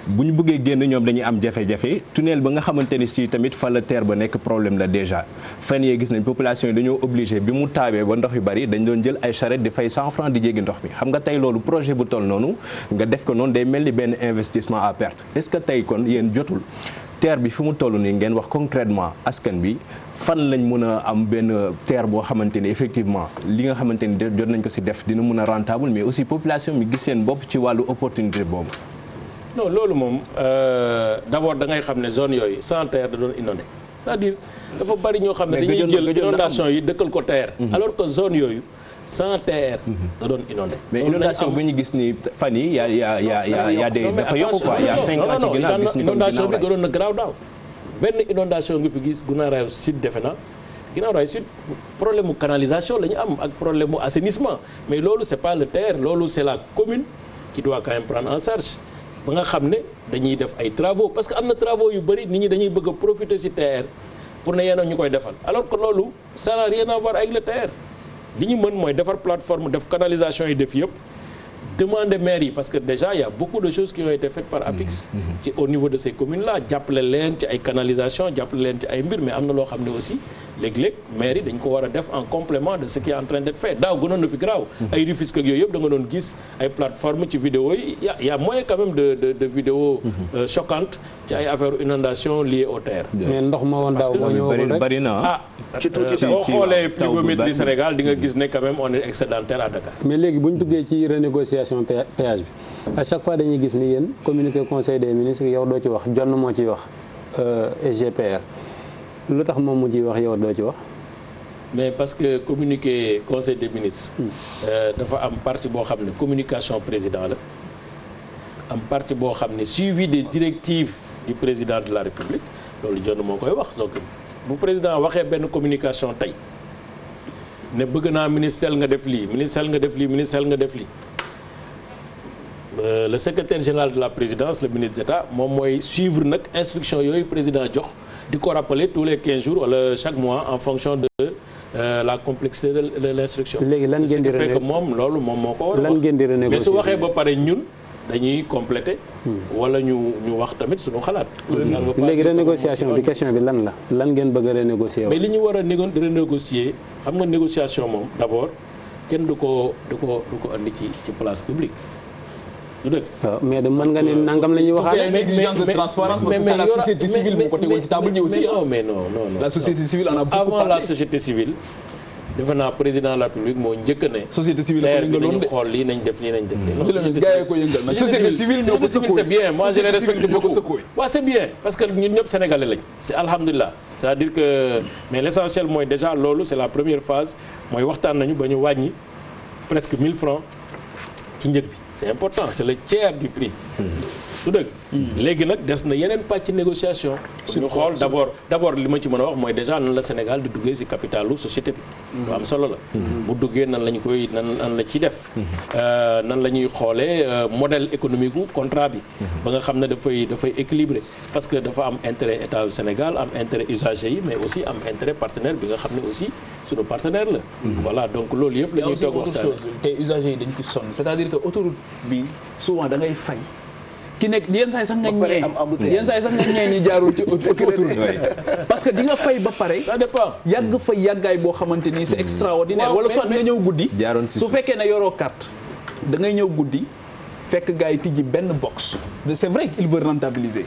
bu ñu bëggee génn ñoom dañuy am jafe-jafe tunnel ba nga xamante ni si tamit fa la TER ba nekk problème la déjà fan yee gis nañ population yi dañoo obligé bi mu taabee ba ndox yu bari dañ doon jël ay charrette di fay 100 francs di jéggi ndox mi xam nga tey loolu projet bu toll noonu nga def ko noonu day mel ni benn investissement à perte est-ce que tey kon yéen jotul TER bi fi mu toll nii ngeen wax concrètement askan bi fan lañ mën a am benn TER boo xamante ni effectivement li nga xamante ni jot nañ ko si def dina mën a rentable mais aussi population bi gis seen bopp ci wàllu opportunité boobu. non loolu moom d'abord da ngay xam ne zone yooyu sans TER da doon inondé c'est-à-dire dafa bari ñoo xam ne dañuy jël inondation yi dëkkal ko TER alors que zone yooyu sans TER da doon inondé. mais inondation bu ñu gis ni fan yi y a des dafa yokk quoi y a 5 ans ci ginnaaw gis ñu inondation bi gënoon na garaaw daaw benn inondation nga fi gis Guinaw Rail Sud defe na Guinaw Rail Sud problème mu canalisation la ñu am ak problème mu assainissement mais loolu c'est pas le TER loolu c'est la commune qui doit quand même prendre en charge ba nga xam ne dañuy def ay travaux parce que am na travaux yu bëri nit ñi dañuy bëgg a profiter ci TER pour ne yéen ñu koy defal alors que loolu ça n'a rien à voir avec le TER li ñu mën mooy defar plateforme def canalisation yi def yëpp demander maire yi parce que déjà il y a beaucoup de choses qui ont été faites par APIX ci au niveau de ces communes là jàppale leen ci ay canalisation jàppale leen ci ay mbir mais am na loo xam ne aussi léeg-léeg maire yi dañ ko war a def en complément de ce qui est en train d'être fait daaw gënoon na fi graaw ay Rufisque ak yooyu yëpp da nga doon gis ay plateforme ci vidéo yi y a moyen quand même de vidéos choquantes ci ay affaire inondation liées au TER mais ndox ma woon daaw moo ñëwul rek bari na boo xoolee pluviométrie Sénégal di nga gis ne quand même on est excédentaire à Dakar mais léegi bu ñu duggee ci renégociation péage bi à chaque fois dañuy gis ni yéen communiqué conseil des ministres yow doo ci wax jonn moo ciy wax SGPR lu tax moom mu ciy wax yow doo ci wax. mais parce que communiqué conseil des ministres. dafa am partie boo xam ne communication président la am partie boo xam ne suivi des directives du président de la République loolu jonn moo koy wax donc bu président waxee benn communication tey ne bëgg naa ministère nga def lii ministère nga def lii ministère nga def lii. Le secrétaire général de la présidence le ministre d'État moom mooy suivre nag instruction yooyu président jox di ko rappeler tous les 15 jours wala chaque mois en fonction de la complexité de l'instruction. léegi lan ngeen di fekk moom loolu moom moo ko war a lan ngeen di renégocier mais su waxee ba pare ñun dañuy compléter. wala ñu wax tamit suñu xalaat. léegi renégociation bi question bi lan la lan ngeen bëgg a renégocier. mais li ñu war a renégocier xam nga négociation moom d'abord kenn du ko andi ci place publique. du dëgg waaw mais de mën nga ne nangam la ñuy waxaale. mais exigence de transparence parce que c'est la société civile bu ko tegoon ci table ji aussi. mais non la société civile en a beaucoup avant parlé. la société civile defe naa président de la République moo njëkk ne. société civile ko yëngaloon de xool lii nañ def lii nañ def lii. société civile ñoo ko secoué c'est bien moi je les respecte beaucoup. secoué waaw c'est bien parce que ñun ñëpp sénégalais lañ. c'est alhamdulilah c'est-à-dire que mais l'essentiel mooy déjà loolu c'est la première phase mooy waxtaan nañu ba ñu wàññi presque 1000 francs ci njëg bi. C'est important, c'est le tiers du prix. su dëgg léegi nag des na yeneen pàcc négociation ñu xool d'abord li ma ci mën a wax mooy déjà nan la Sénégal di duggee ci capitalu société bi lu am solo la bu duggee nan la ñu koy nan la ci def nan la ñuy xoolee modèle économique gu contrat bi ba nga xam ne dafay équilibré parce que dafa am intérêt état du Sénégal am intérêt usager yi mais aussi am intérêt partenaire bi nga xam ne aussi suñu partenaire la voilà donc loolu yëpp la ñuy toog waxtaan te usagers yi dañ ci sonn c'est-à-dire que autoroute bi souvent da ngay fay ki nekk yenn saa yi sax nga ñee ñi jaarul ci autoroute parce que di nga fay ba pare ça dépend yàgg fa yàggaay boo xamante ni c'est extraordinaire wala soit nga ñëw guddi su fekkee ne yoroo carte da ngay ñëw guddi fekk gars yi tijji benn box c'est vrai qu'il veut rentabiliser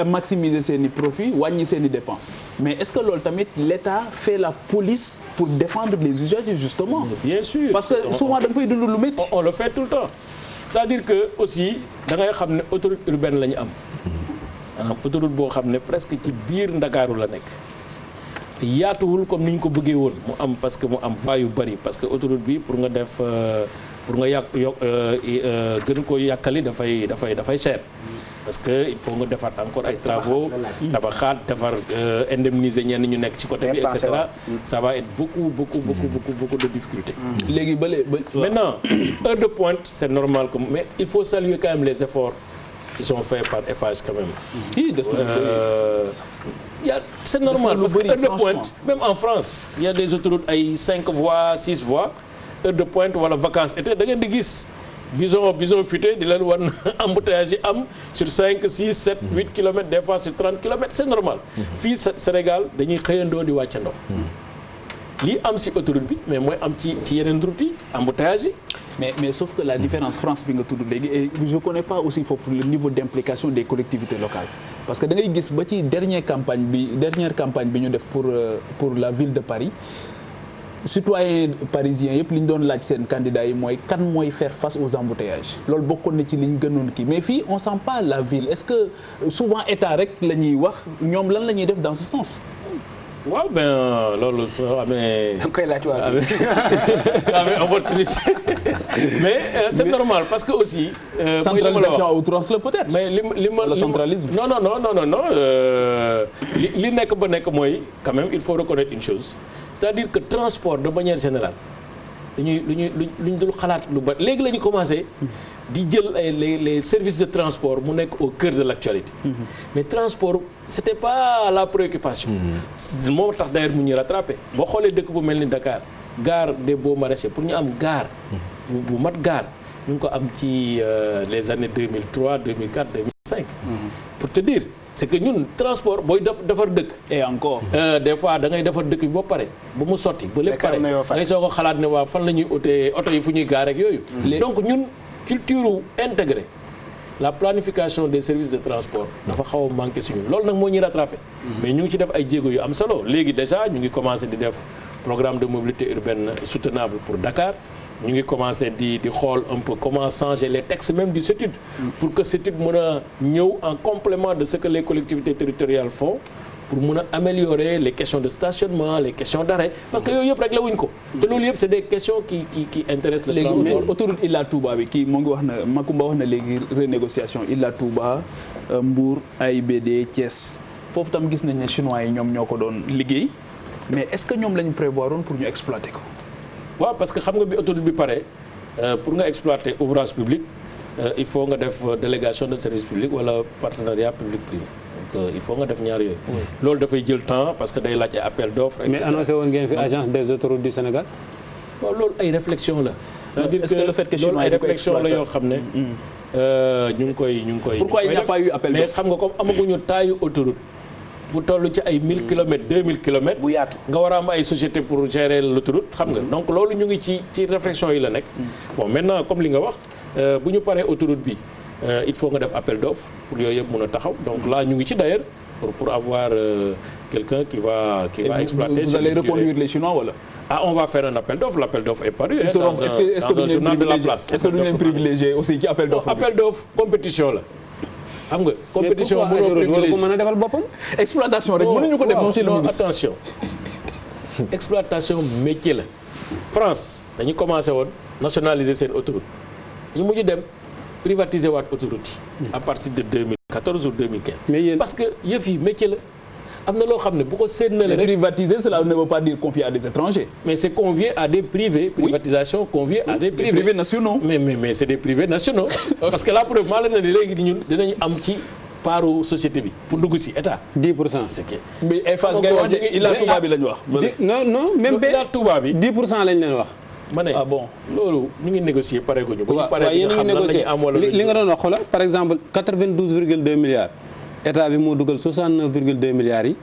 maximiser seen i profit wàññi seen i dépenses mais est-ce que loolu tamit l'État fait la police pour défendre les usagers justement bien sûr parce que souvent da nga fay dund lu métti on le fait tout le temps c'est-à-dire que aussi da ngay xam ne autoroute urbaine la ñu am maanaam autoroute boo xam ne presque ci biir Ndakaaru la nekk yaatuwul comme ni ñu ko bëggee woon mu am parce que mu am voies yu bari parce que autoroute bi pour nga def pour nga gën ko yàkkali dafay cher parce que il faut nga defaat encore ay travaux tabaxaat defar indemniser ñenn ñu nekk ci côté bi et cetera ça va être beaucoup de difficultés léegi maintenant heure de pointe c'est normal que mais il faut saluer quand même les efforts qui sont faits par Eiffage quand même c'est normal parce que heure de pointe même en France il y a des autoroutes ay 5 voies 6 voies heure de pointe wala vacances été da ngeen di gis bison futé di leen wan embouteillage yi am sur 5 6 7 8 kilomètres des fois sur 30 kilomètres c'est normal fii Sénégal dañuy xëyandoo di wàccandoo lii am ci autoroute bi mais mooy am ci yeneen route yi embouteillage yi mais sauf que la différence France bi nga tudd léegi et je connais pas aussi foofu le niveau d'implication des collectivités locales parce que da ngay gis ba ci dernière campagne bi ñu def pour la ville de Paris citoyens parisiens yëpp li ñu doon laaj seen candidats yi mooy kan mooy faire face aux embouteillages loolu bokkoon na ci li ñu gënoon kii mais fii on sent pas la ville est-ce que souvent état rek la ñuy wax ñoom lan la ñuy def dans ce sens. waaw ben loolu soo amee. da nga koy laaj waa soo amee opportunité mais c'est normal parce que aussi. centralisation à outrance la peut-être. mais li ma le centralisme. non li nekk ba nekk mooy quand même il faut reconnaître une chose. c'est-à-dire que transport de manière générale lu ñu dul xalaat lu bari léegi la ñu commencé di jël les services de transport mu nekk au cœur de l'actualité mais transport c'était pas la préoccupation moo tax d'ailleurs mu ñuy rattrapé boo xoolee dëkk bu mel ni Dakar gare des Beaux Maraîchers pour ñu am gare bu mat gare ñu ngi ko am ci les années 2003 2004 2005 pour te dire c'est que ñun transport booy defar dëkk. et encore. des fois da ngay defar dëkk bi ba pare ba mu sotti. ba lépp pare ngay soog a xalaat ne waa fan la ñuy otee oto yi fu ñuy gaar ak yooyu. donc ñun culture intégrée la planification des services de transport dafa xaw a manqué suñu loolu nag moo ñuy rattrapé. mais ñu ngi ci def ay jéego yu am solo léegi déjà ñu ngi commencé di def programme de mobilité urbaine soutenable pour Dakar. ñu ngi commencé di xool un peu comment changer les textes même du CETUD pour que CETUD mën a ñëw en complément de ce que les collectivités territoriales font pour mën a améliorer les questions de stationnement les questions d'arrêt parce que yooyu yëpp réglé wuñ ko te loolu yëpp c'est des questions qui intéressent le transport. léegi autoroute Ila Touba bi kii moo ngi wax na Macoumba wax na léegi renégociation Ila Touba Mbour AIBD Thiès foofu tam gis nañ ne chinois yi ñoom ñoo ko doon liggéey mais est-ce que ñoom la ñu prévoir woon pour ñu exploiter ko. waaw parce que xam nga bi autoroute bi pare pour nga exploiter ouvrage public il faut nga def délégation de service public wala partenariat public privé donc il faut nga def ñaar yooyu. loolu dafay jël temps parce que day laaj ay appel d'offres. mais annoncé woon ngeen fi agence des autoroutes du Sénégal. waaw loolu ay réflexion la. c'est-à-dire que le fait que loolu ay réflexion la yoo xam ne. ñu ngi koy. pourquoi il n'y a pas eu appel d'offres mais xam nga comme amaguñu taayu autoroute. bu toll ci ay 1000 kilomètres 2000 kilomètres. bu yaatu nga war a am ay société pour gérer l'autoroute xam nga donc loolu ñu ngi ci réflexion yi la nekk. bon maintenant comme li nga wax bu ñu paree autoroute bi il faut nga def appel d'offres pour yooyu yëpp mën a taxaw donc là ñu ngi ci d'ailleurs pour avoir quelqu'un qui va exploiter. vous allez reconduire les Chinois wala. on va faire un appel d'offres l'appel d'offres est paru. est-ce que journal de la place. est-ce que duñu leen privilégié aussi ci appel d'offres. appel d'offres compétition la. xam nga compétition mënoo privilégié mën a defal boppam. exploitation rek mënuñu ko def monsieur le ministre. attention exploitation métier la France dañu commencé woon nationaliser seen autoroute ñu mujj dem privatiser waat autoroute yi à partir de 2014 ou 2015. mais yéen parce que yëf yi métier la am na loo xam ne bu ko séddale rek. Privatiser, cela ne veut pas dire confier à des étrangers. mais c'est convié à des privés. privatisation conviée à des privés nationaux. mais c'est des privés nationaux. parce que la preuve maa la ne léegi ñun dinañu am ci paaru société bi pour dugg ci état. 10%. c'est que mais Eiffage ngay wax Ila Touba bi lañ wax. non même ba Ila Touba bi 10% lañ leen wax. ma ne ah bon loolu ñu ngi négocier pare ko ñu. bu ñu waaw paree ñu xam lan la ñuy am wala li nga doon wax xoolal par exemple 92,2 milliards état bi moo dugal 69,2 milliards yi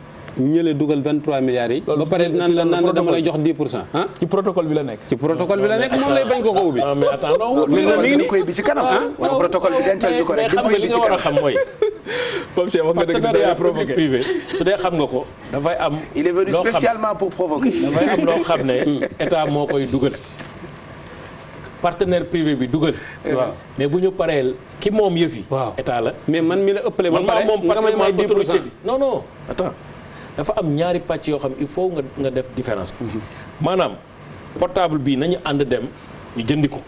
ñële dugal 23 milliards yi. ba pare naan la dama lay jox 10%. ah ci protocole bi la nekk. ci protocole bi la nekk moom lay bañ ko ubbi. non mais attends non mi ngi ni koy bi ci kanam. wala protocole bi dencal ñu ko rek. mais xam nga li nga war a xam mooy. Pape Cheikh wax nga dëgg partenariat public privé su dee xam nga ko dafay am. il est venu spécialement pour provoquer. dafay am loo xam ne état moo koy dugal. partenaire privé bi dugal. waaw mais bu ñu paree ki moom yëf yi. waaw état la. mais man mi la ëppale. man maa moom nga may may 10% autorité bi non attends dafa am ñaari pàcc yoo xam il faut nga def différence bi. maanaam portable bi nañu ànd dem ñu jëndi ko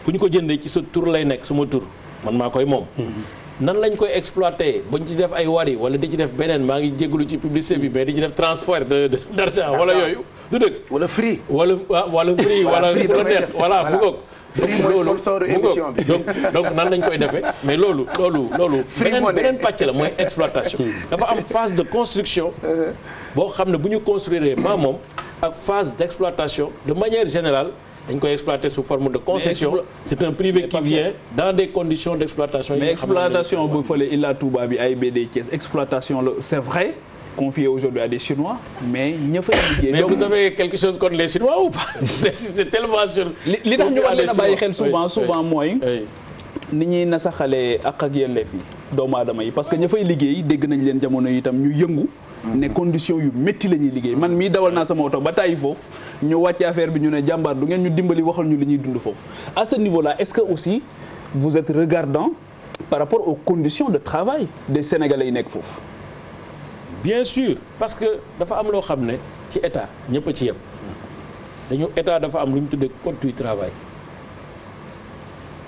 bu ñu ko jëndee ci sa tur lay nekk suma tur man maa koy moom. nan lañ koy exploiter bañ ci def ay wari wala di ci def beneen maa ngi jégalu ci publicité bi mais di ci def transfert d'argent wala yooyu du dëgg. wala free. wala free wala bu la neex voilà bu ko. free mooy sponsor émission bi. donc nan lañ koy defee mais loolu. beneen pàcc la mooy exploitation. dafa am phase de construction. boo xam ne bu ñu construire maa moom ak phase d'exploitation de manière générale. dañ koy exploiter sous forme de concession. c'est un privé qui vient dans des conditions d'exploitation. mais exploitation bu fële Ila Touba bi AIBD Thiès exploitation la c'est vrai confié aujourd'hui à des Chinois mais ña fay liggéey. mais vous avez quelque chose contre les Chinois ou pas c'est tellement sur. li tax ñu war leen a bàyyi xel souvent mooy. ni ñuy nasaxalee ak yelleef yi doomu aadama yi parce que ña fay liggéey dégg nañ leen jamono yi itam ñu yëngu. ne conditions yu métti la ñuy liggéey man mii dawal naa sama oto ba tàyyi foofu ñu wàcce affaire bi ñu ne jàmbaar du ngeen ñu dimbali waxal ñu li ñuy dund foofu à ce niveau là est-ce que aussi vous êtes regardant par rapport aux conditions de travail des Sénégalais yi nekk foofu. bien sûr parce que dafa am loo xam ne ci état ñëpp a ci yem dañu état dafa am lu ñu tuddee code du travail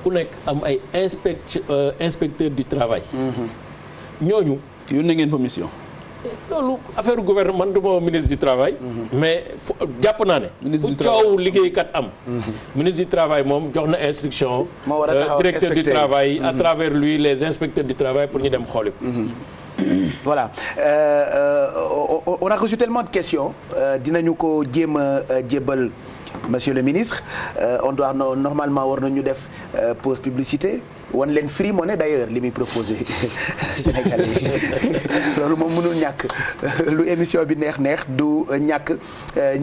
ku nekk am ay inspecteur du travail. ñooñu yónnee ngeen fa mission. loolu affaire gouvernement man du ma ministre du travail. mais jàpp naa ne. fu coow liggéeykat am. ministre du travail moom jox na instruction. moo war a taxaw directeur du travail. à travers lui les inspecteurs du travail pour ñu dem xooli. voilà on a reçu tellement de questions dinañu ko jéem a jébbal monsieur le ministre on doit normalement war nañu def pause publicité. wan leen free money d'ailleurs li muy proposé Sénégalais yi loolu moom mënul ñàkk lu émission bi neex du ñàkk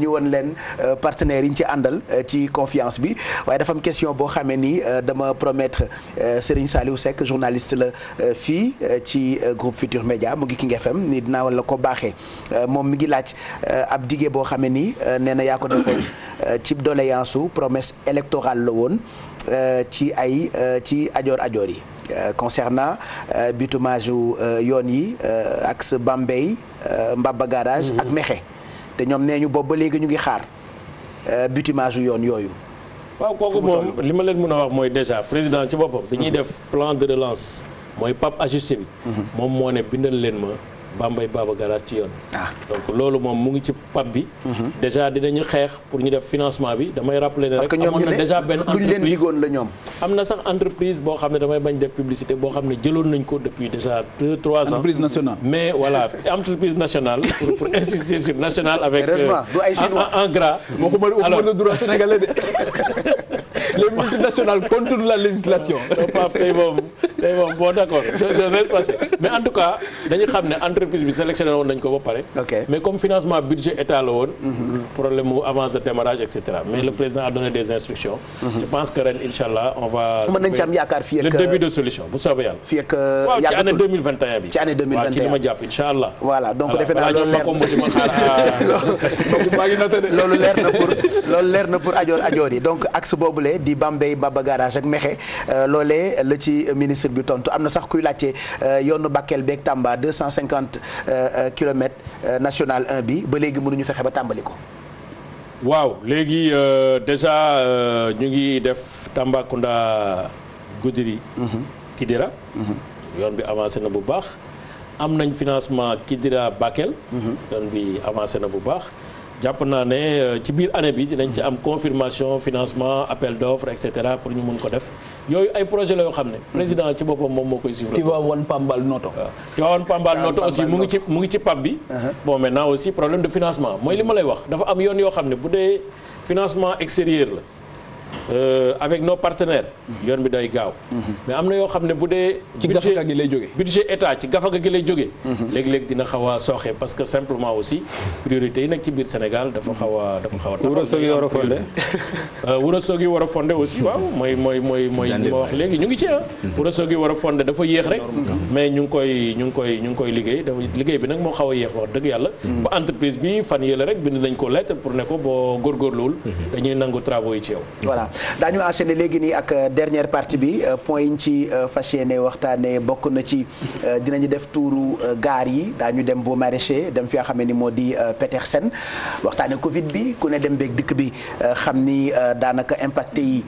ñu wan leen partenaires yi ñu ci àndal ci confiance bi waaye dafa am question boo xamee ni dama promettre Serigne Saliou Seck journaliste la fii ci groupe Futur Média mu ngi King FM ni dinaa la ko baaxee moom mi ngi laaj ab dige boo xamee ni nee na yaa ko defoon ci doléance su promesse électorale la woon ci ajoor yi concernant bitumage yoon yi axe Bambey Mbaba garage ak Mexe te ñoom nee ñu boobu ba léegi ñu ngi xaar bitumage yoon yooyu. waaw kooku moom li ma leen mën a wax mooy déjà président ci boppam bi ñuy def plan de relance mooy PAP ajusté bi. moom moo ne bindal leen ma Bambey Mbaba garage ci yoon. donc loolu moom mu ngi ci PAP bi. déjà dinañu xeex pour ñu def financement bi damay rappeler ne rek. amoon na déjà benn entreprise luñ leen digoon la ñoom. am na sax entreprise boo xam ne damay bañ def publicité boo xam ne jëloon nañ ko depuis déjà 2-3 ans. entreprise nationale. mais voilà entreprise nationale pour insister sur national avec. en gras. alors le droit sénégalais de. les multinationales contournent la législation. tey moom bon d'accord je reste passé mais en tout cas dañu xam ne entreprise bi sélectionné woon nañ ko ba pare. mais comme financement budget état la woon. problème mu avance de démarrage et cetera mais le président a donné des instructions. je pense que ren inchallah on va. mën nañ ci am yaakaar fii ak le début de solution bu soobee yàlla. fii ak waaw ci année 2021 bi. ci année 2021 waaw ci li ma jàpp inchallah. voilà donc defe naa loolu leer na pour ajoor yi donc axe boobule di Bambey Mbaba garage ak Mexe loolee la ci ministre bi tontu am na sax kuy laajte yoonu Bakel beeg Tamba 250 kilomètres national 1 bi ba léegi mënuñu fexe ba tàmbali ko. waaw léegi déjà ñu ngi def Tambacounda Goudiri Kidira yoon bi avancé na bu baax am nañ financement Kidira Bakel yoon bi avancé na bu baax jàpp naa ne ci biir année bi dinañ ci am confirmation financement appel d'offres et cetera pour ñu mun ko def yooyu ay projet la yoo xam ne président ci boppam moom moo koy suivre. Tivaouane Pambal Noto. waaw Tivaouane Pambal Noto aussi mu ngi ci PAP bi. bon maintenant aussi problème de financement mooy li ma lay wax dafa am yoon yoo xam ne bu dee financement extérieur la. Avec nos partenaires yoon bi day gaaw mais am na yoo xam ne bu dee ci gafaga gi lay jógee budget état ci gafaga gi lay jógee léeg-léeg dina xaw a sooxe parce que simplement aussi priorité yi nag ci biir Sénégal dafa xaw a Ourossogui war a fondé Ourossogui war a fondé aussi waaw mooy li ma wax léegi ñu ngi ci Ourossogui war a fondé dafa yéex rek mais ñu ngi koy liggéey dafa liggéey bi nag moo xaw a yéex wax dëgg yàlla ba entreprise bi fan yële rek bind nañ ko lettre pour ne ko boo góorgóorluwul dañuy nangu travaux yi ci yow. voilà daañu enchaîner léegi nii ak dernière partie bi point yi ñu ci fas yéene waxtaanee bokk na ci dinañu def tuuru gaar yi daañu dem Baux Maraîchers dem fi nga xam ne ni moo di Petersen waxtaanee Covid bi ku ne dem beeg dikk bi xam ni daanaka impacté yi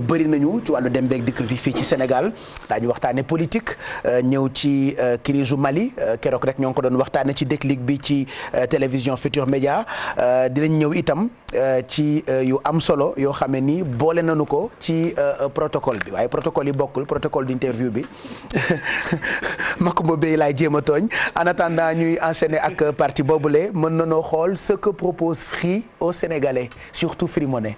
bëri nañu ci wàllu dem beeg dikk bi fii ci Sénégal daañu waxtaanee politique ñëw ci crise u Mali keroog rek ñoo ngi ko doon waxtaanee ci déclic bi ci télévision Futur Média dinañ ñëw itam ci yu am solo yoo xam ne ni boole nañu ko ci protocole bi waaye protocole yi bokkul protocole d'interview bi Makumba Bey laay jéem a tooñ en attendant ñuy enchaîner ak partie boobule mën nañoo xool ce que propose Free aux Sénégalais surtout Free Money.